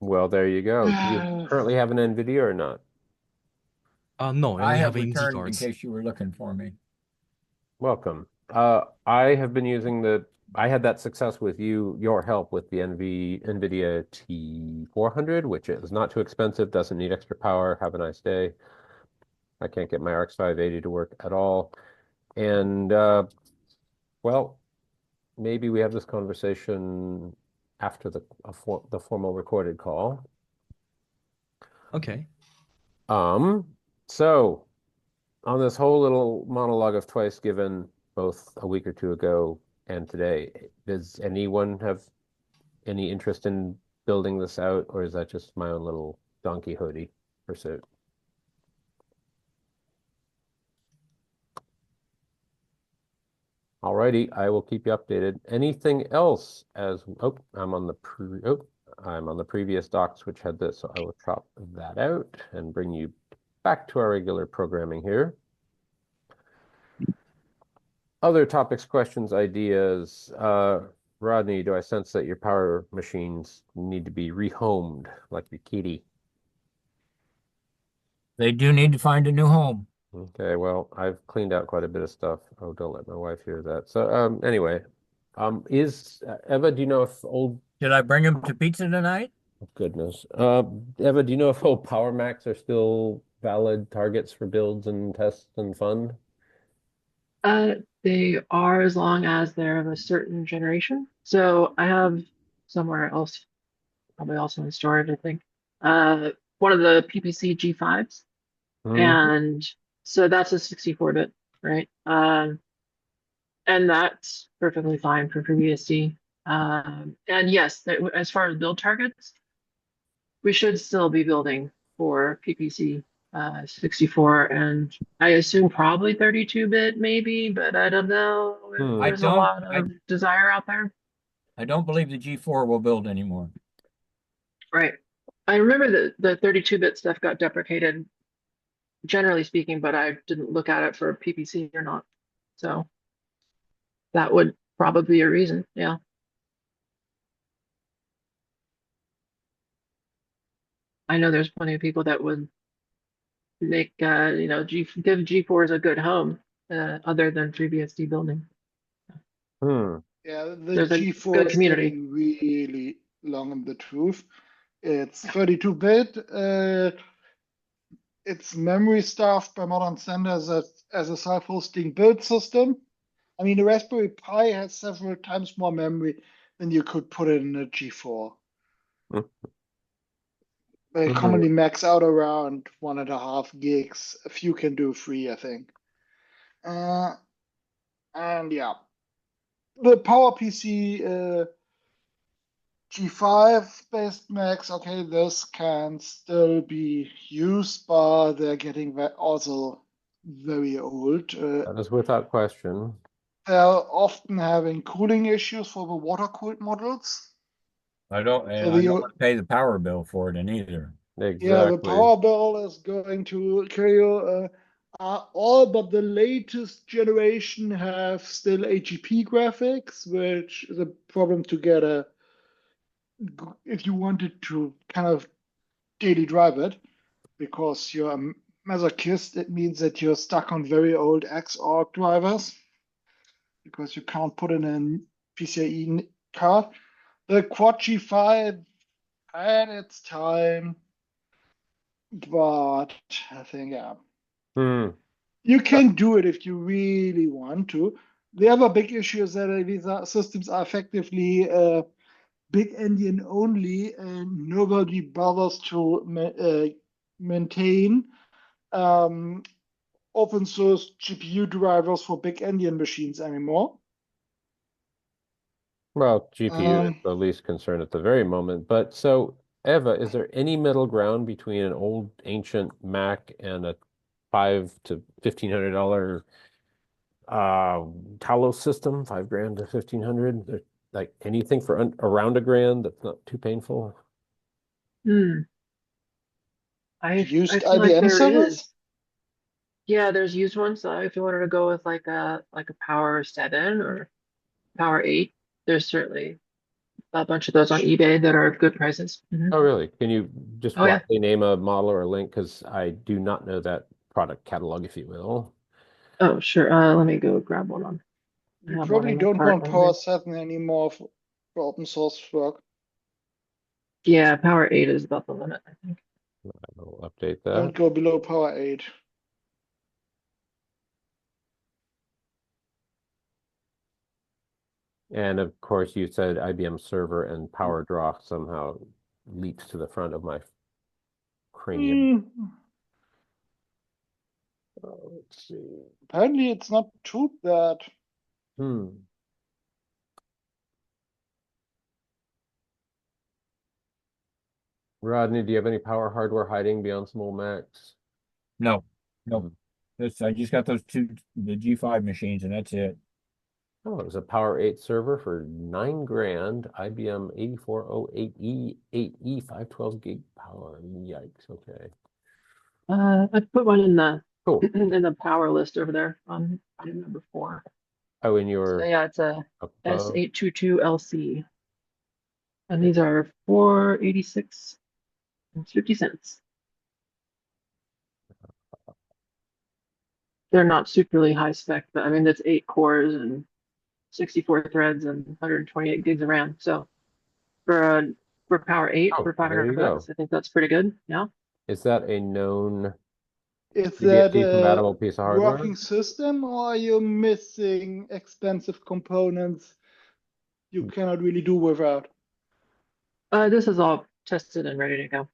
Well, there you go. Do you currently have an NVIDIA or not? No, I I only have have AMD returned in cards. case you were looking for me. Welcome. I have been using I had that success with your help with the NVIDIA T400, which is not too expensive, doesn't need extra power. Have a nice day. I can't get my RX 580 to work at all. And, well, maybe we have this conversation after the formal recorded call. Okay. So on this whole little monologue of twice given, both a week or two ago and today, does anyone have any interest in building this out, or is that just my own little Don Quixote pursuit? Alrighty, I will keep you updated. Anything else? I'm on the previous docs which had this, so I will chop that out and bring you back to our regular programming here. Other topics, questions, ideas. Rodney, do I sense that your power machines need to be rehomed like your kitty? They do need to find a new home. Okay, well, I've cleaned out quite a bit of stuff. Oh, don't let my wife hear that. So, anyway, is Eva, do you know if old Did I bring him to pizza tonight? goodness. Eva, do you know if old Power Macs are still valid targets for builds and tests and fun? They are, as long as they're of a certain generation. So I have somewhere else, probably also in storage, I think, one of the PPC G5s. And so that's a 64-bit, right? And that's perfectly fine for FreeBSD. And yes, as far as build targets, we should still be building for PPC 64, and I assume probably 32-bit maybe, but I don't know. There's a lot of desire out there. I don't believe the G4 will build anymore. Right. I remember that the 32-bit stuff got deprecated, generally speaking, but I didn't look at it for PPC or not. So that would probably be a reason. Yeah. I know there's plenty of people that would make give G4s a good home, other than FreeBSD building. Yeah, the There's a G4 good is community. getting really long in the tooth. It's 32-bit. It's memory staffed by modern standards as a self-hosting build system. I mean, the Raspberry Pi has several times more memory than you could put in a G4. They commonly max out around 1.5 gigs. A few can do 3, I think. And yeah, the PowerPC G5 based Macs, okay, this can still be used, but they're getting also very old. That is without question. They're often having cooling issues for the water-cooled models. I don't want to pay the power bill for it in either. Exactly. Yeah, the power bill is going to kill you. All but the latest generation have still AGP graphics, which is a problem to get if you wanted to kind of daily drive it, because you're a masochist. It means that you're stuck on very old XORG drivers because you can't put in a PCIe card. The Quad G5 had its time, but I think, yeah, you can do it if you really want to. The other big issue is that these systems are effectively big endian only, and nobody bothers to maintain open source GPU drivers for big endian machines anymore. Well, GPU is the least concern at the very moment. But so, Eva, is there any middle ground between an old ancient Mac and a $500 to $1,500 Talos system, $5,000 to $1,500? Like anything for around $1,000 that's not too painful? I Used feel IBM like there servers? is. Yeah, there's used ones. If you wanted to go with like a Power 7 or Power 8, there's certainly a bunch of those on eBay that are good prices. Oh, really? Can you just Oh, yeah. roughly name a model or a link? Because I do not know that product catalog, if you will. Oh, sure. Let me go grab one on. You probably don't want Power 7 anymore for open source work. Yeah, Power 8 is about the limit, I think. I'll update that. Don't go below Power 8. And of course, you said IBM server and power draw somehow leaps to the front of my cranium. Let's see. Apparently, it's not too bad. Rodney, do you have any power hardware hiding beyond some old Macs? No. I just got those the G5 machines, and that's it. Oh, it was a Power 8 server for $9,000, IBM 8408E 8E 512 gig power. Yikes. Okay. I put one in the Cool. in the power list over there on item number 4. Oh, in your So yeah, it's a S822LC. And these are $486.50. They're not superly high spec, but I mean that's 8 cores and 64 threads and 128 gigs of RAM. So for Power 8 for $500, I think that's pretty good. Yeah. Is that a known Is that compatible piece of hardware? Working system, or are you missing expensive components you cannot really do without? This is all tested and ready to go.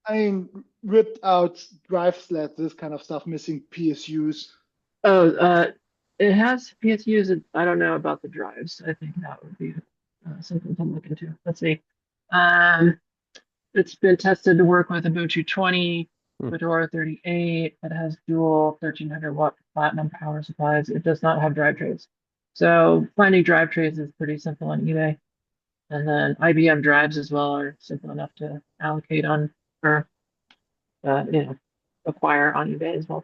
I mean, ripped out drive slats, this kind of stuff, missing PSUs. Oh, it has PSUs. I don't know about the drives. I think that would be something to look into. Let's see. It's been tested to work with Ubuntu 20, Fedora 38. It has dual 1300 watt platinum power supplies. It does not have drive trays. So finding drive trays is pretty simple on eBay. And then IBM drives as well are simple enough to allocate on or acquire on eBay as well.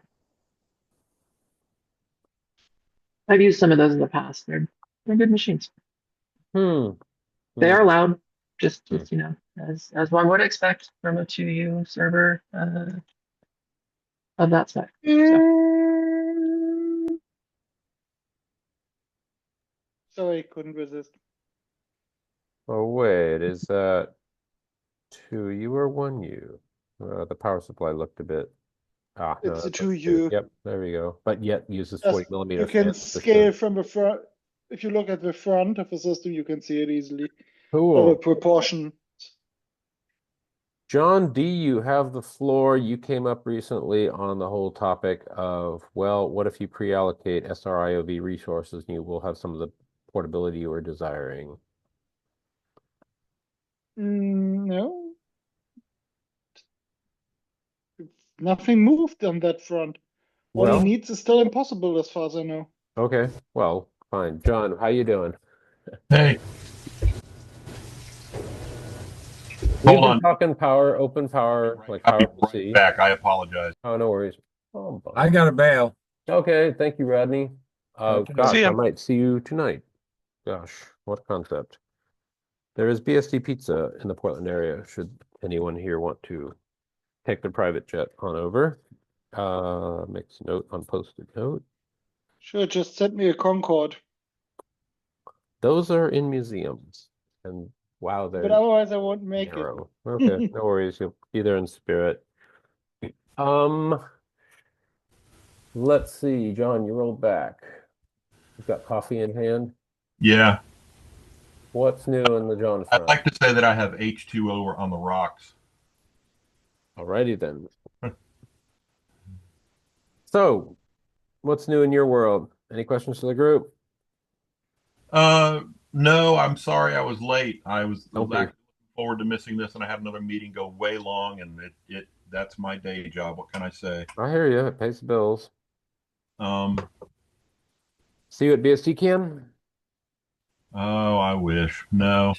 I've used some of those in the past. They're good machines. They are loud, just as one would expect from a 2U server of that spec. Sorry, couldn't resist. Oh wait, is that 2U or 1U? The power supply looked a bit. It's a 2U. Yep, there we go. But yet uses 40mm. You can scale from the front. If you look at the front of the system, you can see it easily. Cool. The proportion. John D, you have the floor. You came up recently on the whole topic of, well, what if you pre-allocate SR-IOV resources and you will have some of the portability you were desiring? No. Nothing moved on that front. All he needs is still impossible as far as I know. Okay, well, fine. John, how you doing? Hey. We've been talking power, open power, like power PC. Back. I apologize. Oh, no worries. Oh, I got a bail. okay, thank you, Rodney. Okay. Gosh, See I ya. might see you tonight. Gosh, what a concept. There is BSD pizza in the Portland area, should anyone here want to take the private jet on over. Makes note on post-it note. Sure, just send me a Concorde. Those are in museums, and wow, But they're otherwise, I won't make it. narrow. Okay, no worries. You'll be there in spirit. Um, let's see, John, you rolled back. You've got coffee in hand. Yeah, What's new in the John I'd front? like to say that I have H2O on the rocks. Alrighty then. So, what's new in your world? Any questions for the group? No, I'm sorry I was late. I was Don't be. actually looking forward to missing this, and I had another meeting go way long, and it that's my day job. What can I say? I hear you. It pays the bills. Um, See you at BSD Can? oh, I wish. No.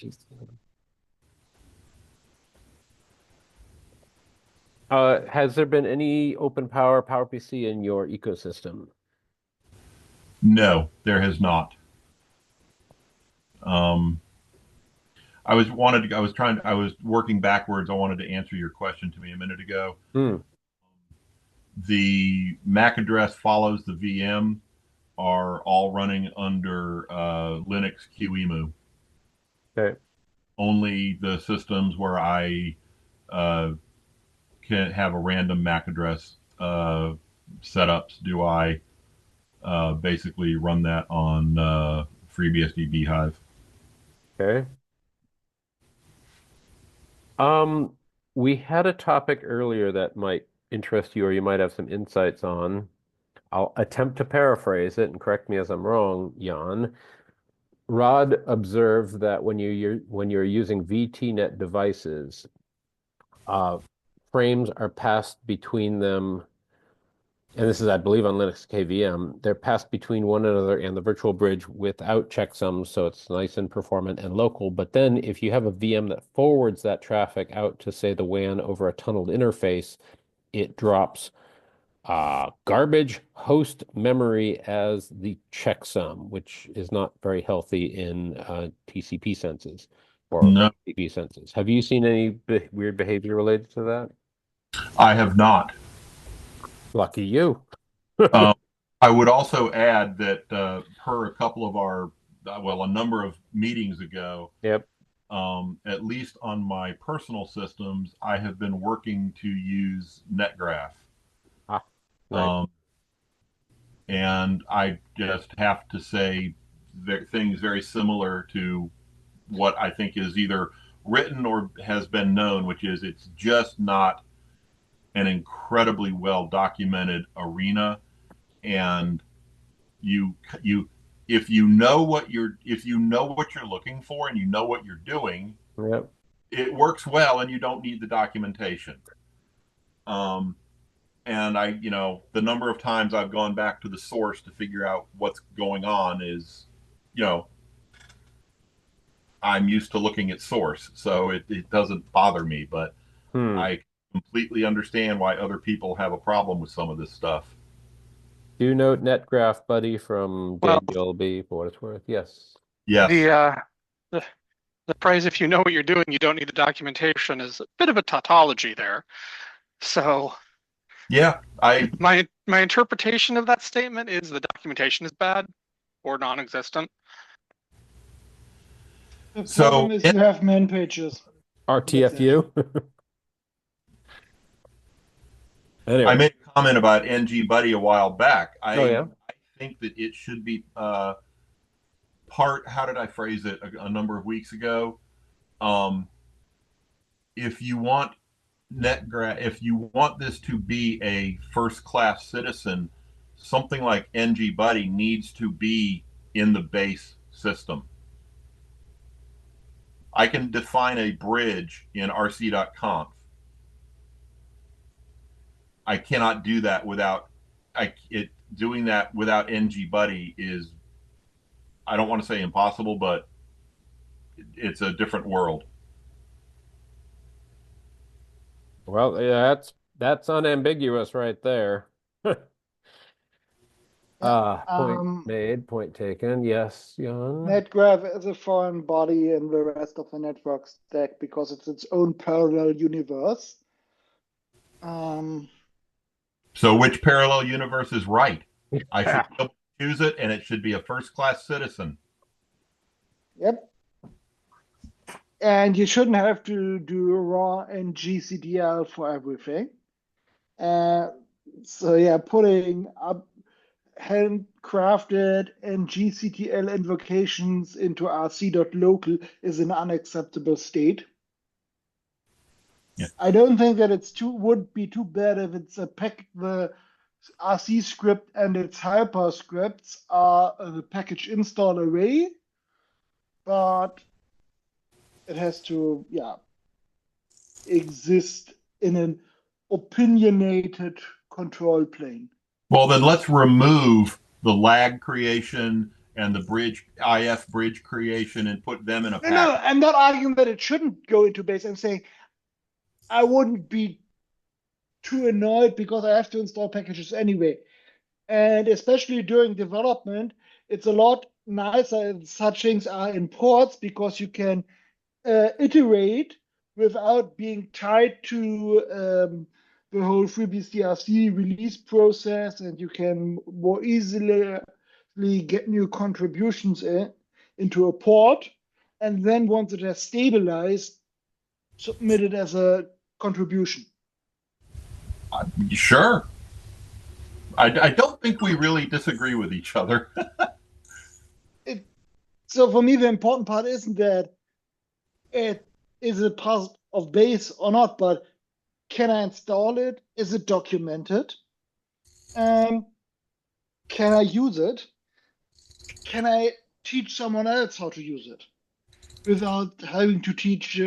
Has there been any OpenPower PowerPC in your ecosystem? No, there has not. Um, I was working backwards. I wanted to answer your question to me a minute ago. The MAC address follows the VM are all running under Linux QEMU. Okay. Only the systems where I can have a random MAC address setups do I basically run that on FreeBSD bhyve. Okay. We had a topic earlier that might interest you or you might have some insights on. I'll attempt to paraphrase it and correct me as I'm wrong, Jan. Rod observed that when you're using VTnet devices, frames are passed between them, and this is, I believe, on Linux KVM. They're passed between one another and the virtual bridge without checksums, so it's nice and performant and local. But then if you have a VM that forwards that traffic out to, say, the WAN over a tunneled interface, it drops garbage host memory as the checksum, which is not very healthy in TCP senses or No, TCP senses. Have you seen any weird behavior related to that? I have not. Lucky you. I would also add that per a couple of our, well, a number of meetings ago, Yep. At least on my personal systems, I have been working to use Netgraph. Right. And I just have to say things very similar to what I think is either written or has been known, which is it's just not an incredibly well documented arena. And you if you know what you're looking for and you know what you're doing, Yep. it works well and you don't need the documentation. And the number of times I've gone back to the source to figure out what's going on is, I'm used to looking at source, so it doesn't bother me, but I completely understand why other people have a problem with some of this stuff. Do note Netgraph, buddy, from Well, Daniel B, for what it's worth. Yes. Yes. The phrase, if you know what you're doing, you don't need the documentation, is a bit of a tautology there. So yeah, my interpretation of that statement is the documentation is bad or non-existent. The problem is you have man pages. RTFU. Anyway. I made a comment about NG Buddy a while back. I think that it should be how did I phrase it a number of weeks ago? If you want if you want this to be a first-class citizen, something like NG Buddy needs to be in the base system. I can define a bridge in rc.conf. I cannot do that without doing that without NG Buddy is, I don't want to say impossible, but it's a different world. Well, yeah, that's unambiguous right there. Point made, point taken. Yes, Jan. Netgraph is a foreign body in the rest of the network stack because it's its own parallel universe. So which parallel universe is right? I should be able to choose it, and it should be a first-class citizen. Yep. And you shouldn't have to do raw and GCDL for everything. So yeah, putting up handcrafted and GCTL invocations into rc.local is an unacceptable state. Yeah. I don't think that would be too bad if it's the RC script and its helper scripts are the package install array, but it has to, exist in an opinionated control plane. Well, then let's remove the lag creation and the bridge IF bridge creation and put them in a package. No, I'm not arguing that it shouldn't go into base. I'm saying I wouldn't be too annoyed because I have to install packages anyway. And especially during development, it's a lot nicer if such things are in ports because you can iterate without being tied to the whole FreeBSD release process, and you can more easily get new contributions into a port, and then once it has stabilized, submit it as a contribution. Sure. I don't think we really disagree with each other. So for me, the important part isn't that it is a part of base or not, but can I install it? Is it documented? Can I use it? Can I teach someone else how to use it without having to teach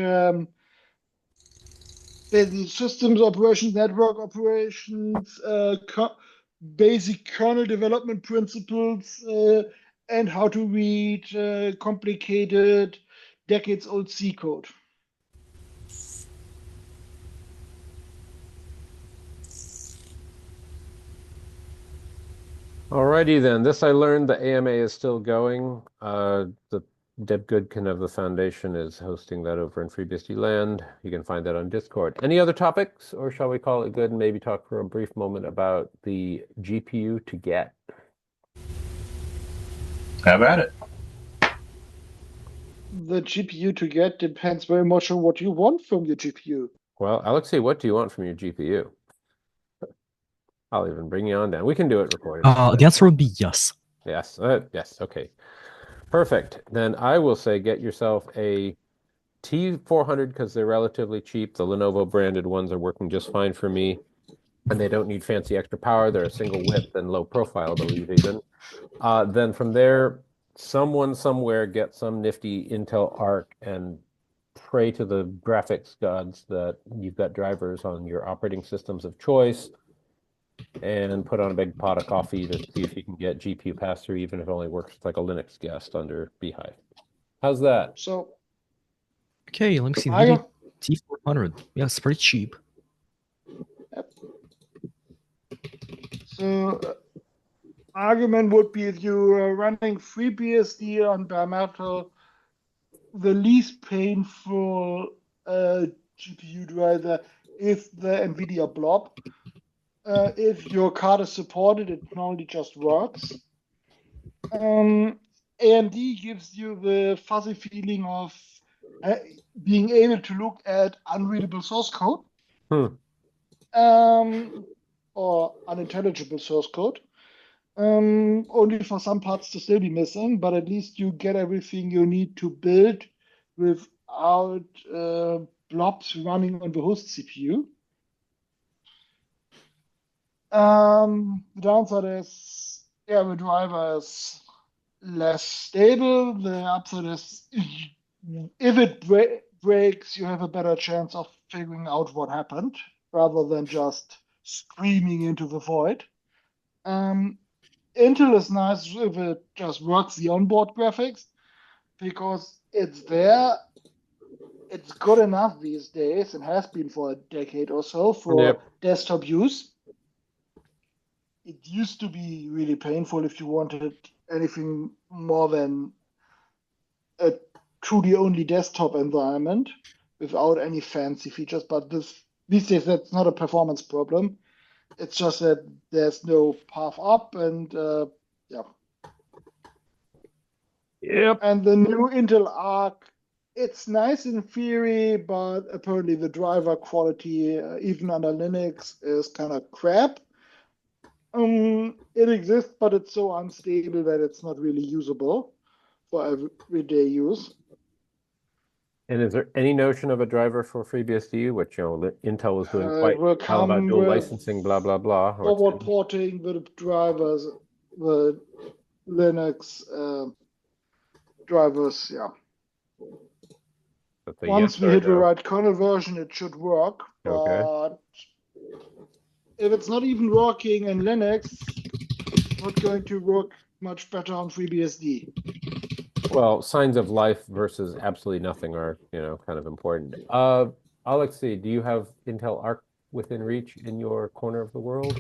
basic systems operations, network operations, basic kernel development principles, and how to read complicated decades-old C code? Alrighty then. This I learned the AMA is still going. The Deb Goodkin of the Foundation is hosting that over in FreeBSD land. You can find that on Discord. Any other topics, or shall we call it good and maybe talk for a brief moment about the GPU to get? Have at it. The GPU to get depends very much on what you want from your GPU. Well, Alexei, what do you want from your GPU? I'll even bring you on down. We can do it recorded. The answer would be yes. Yes. Yes. Okay. Perfect. Then I will say get yourself a T400 because they're relatively cheap. The Lenovo branded ones are working just fine for me. And they don't need fancy extra power. They're a single width and low profile, I believe, even. Then from there, someone somewhere get some nifty Intel Arc and pray to the graphics gods that you've got drivers on your operating systems of choice, and put on a big pot of coffee to see if you can get GPU pass-through, even if it only works with like a Linux guest under bhyve. How's that? So, okay, let me see. The T400. Yeah, it's pretty cheap. Yep. So, argument would be if you are running FreeBSD on bare metal, the least painful GPU driver is the NVIDIA Blob. If your card is supported, it normally just works. AMD gives you the fuzzy feeling of being able to look at unreadable source code, or unintelligible source code. Only for some parts to still be missing, but at least you get everything you need to build without blobs running on the host CPU. The downside is, the driver is less stable. The upside is, if it breaks, you have a better chance of figuring out what happened rather than just screaming into the void. Intel is nice if it just works the onboard graphics because it's there. It's good enough these days and has been for a decade or so for desktop use. it used to be really painful if you wanted anything more than a truly only desktop environment without any fancy features. But these days, that's not a performance problem. It's just that there's no path up, and yeah. Yep. And the new Intel Arc, it's nice in theory, but apparently the driver quality, even under Linux, is kind of crap. It exists, but it's so unstable that it's not really usable for everyday use. And is there any notion of a driver for FreeBSD, which Intel was doing It quite will well about come dual with licensing, blah blah blah. or it's forward porting the drivers, the Linux drivers, yeah. That's a Once yes we or a hit the no? right kernel version, it should work. Okay. But if it's not even working in Linux, it's not going to work much better on FreeBSD. Well, signs of life versus absolutely nothing are, kind of important. Alexei, do you have Intel Arc within reach in your corner of the world?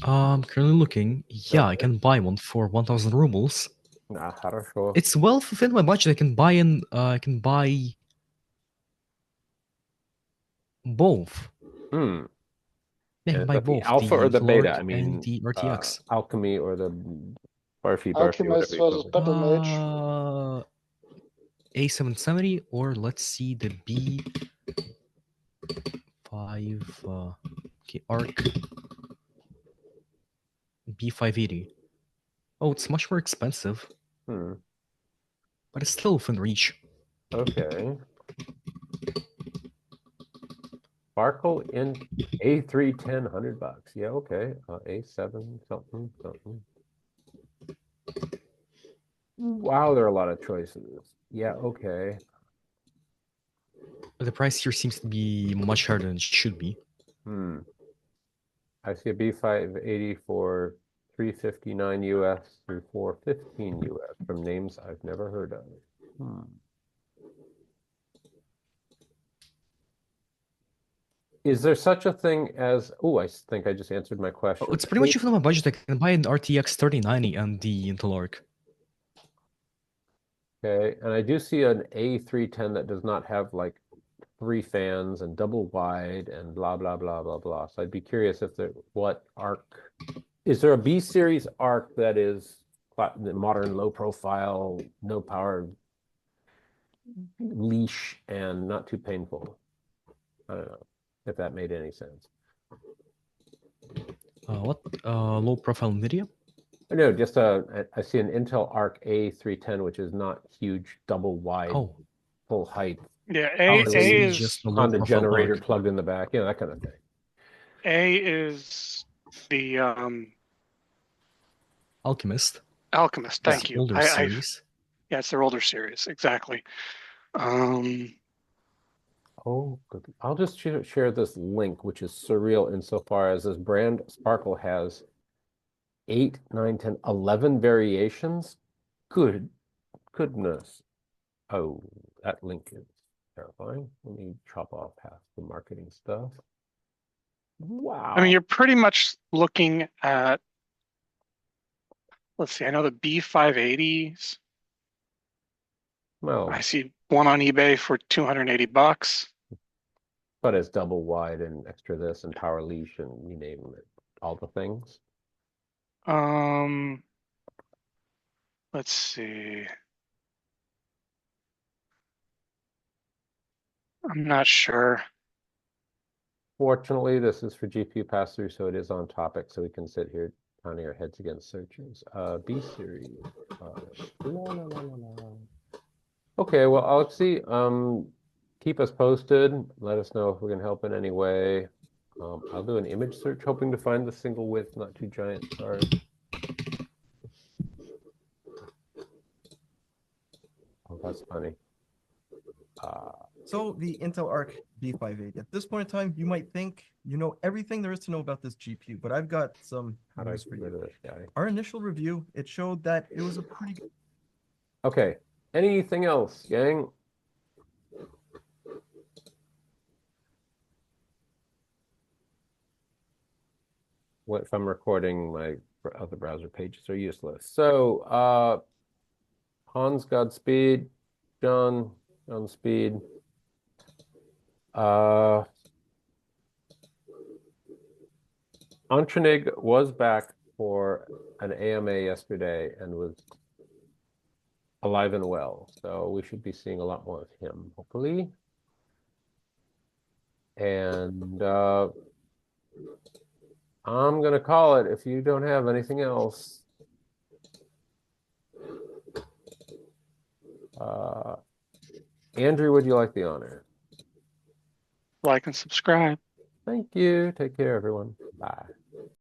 Currently looking. Yeah, I Okay. can buy one for 1,000 rubles. Хорошо. It's well within my budget. I can buy both. Yeah, I And can is buy that the both alpha or the Intel beta? Arc I and mean, the RTX. Alchemy or the Barfy, Alchemist whatever you versus call it. Battlemage. A770, or let's see the B5 Arc B580. Oh, it's much more expensive, Hmm. but it's still within reach. Okay. Sparkle in A310, $100. Yeah, okay. A7 something. Wow, there are a lot of choices. Yeah, okay. But the price here seems to be much higher than it should be. I see a B580 for $359 US through $415 US from names I've never heard of. Is there such a thing as, I think I just answered my question. Oh, it's pretty much within my budget. I can buy an RTX 3090 and the Intel Arc. Okay, and I do see an A310 that does not have like 3 fans and double wide and blah, blah, blah, blah, blah. So I'd be curious if what arc, is there a B series arc that is the modern low profile, no power leash and not too painful? I don't know if that made any sense. What? Low profile NVIDIA? No, just I see an Intel Arc A310, which is not huge, double wide, full height. Yeah, A is just a Honda generator arc plugged in the back, that kind of thing. A is the Alchemist. Alchemist. Thank you. Older series. Yeah, it's their older series, exactly. Oh, good. I'll just share this link, which is surreal insofar as this brand Sparkle has 8, 9, 10, 11 variations. Goodness. Oh, that link is terrifying. Let me chop off half the marketing stuff. Wow. I mean, you're pretty much looking at, let's see, I know the B580s. Well, I see one on eBay for $280. But it's double wide and extra this and power leash and you name it, all the things. Let's see. I'm not sure. Fortunately, this is for GPU pass-through, so it is on topic, so we can sit here pounding our heads against searches. B series. Okay, well, Alexei, keep us posted. Let us know if we can help in any way. I'll do an image search, hoping to find the single width, not too giant. Sorry. Oh, that's funny. So the Intel Arc B580. At this point in time, you might think you know everything there is to know about this GPU, but I've got some news for you. Our initial review, it showed that it was a pretty good. Okay. Anything else, gang? if I'm recording, my other browser pages are useless. So, Hans, Godspeed. John, Godspeed. Antranig was back for an AMA yesterday and was alive and well. So we should be seeing a lot more of him, hopefully. And I'm going to call it if you don't have anything else. Andrew, would you like the honor? Like and subscribe. Thank you. Take care, everyone. Bye.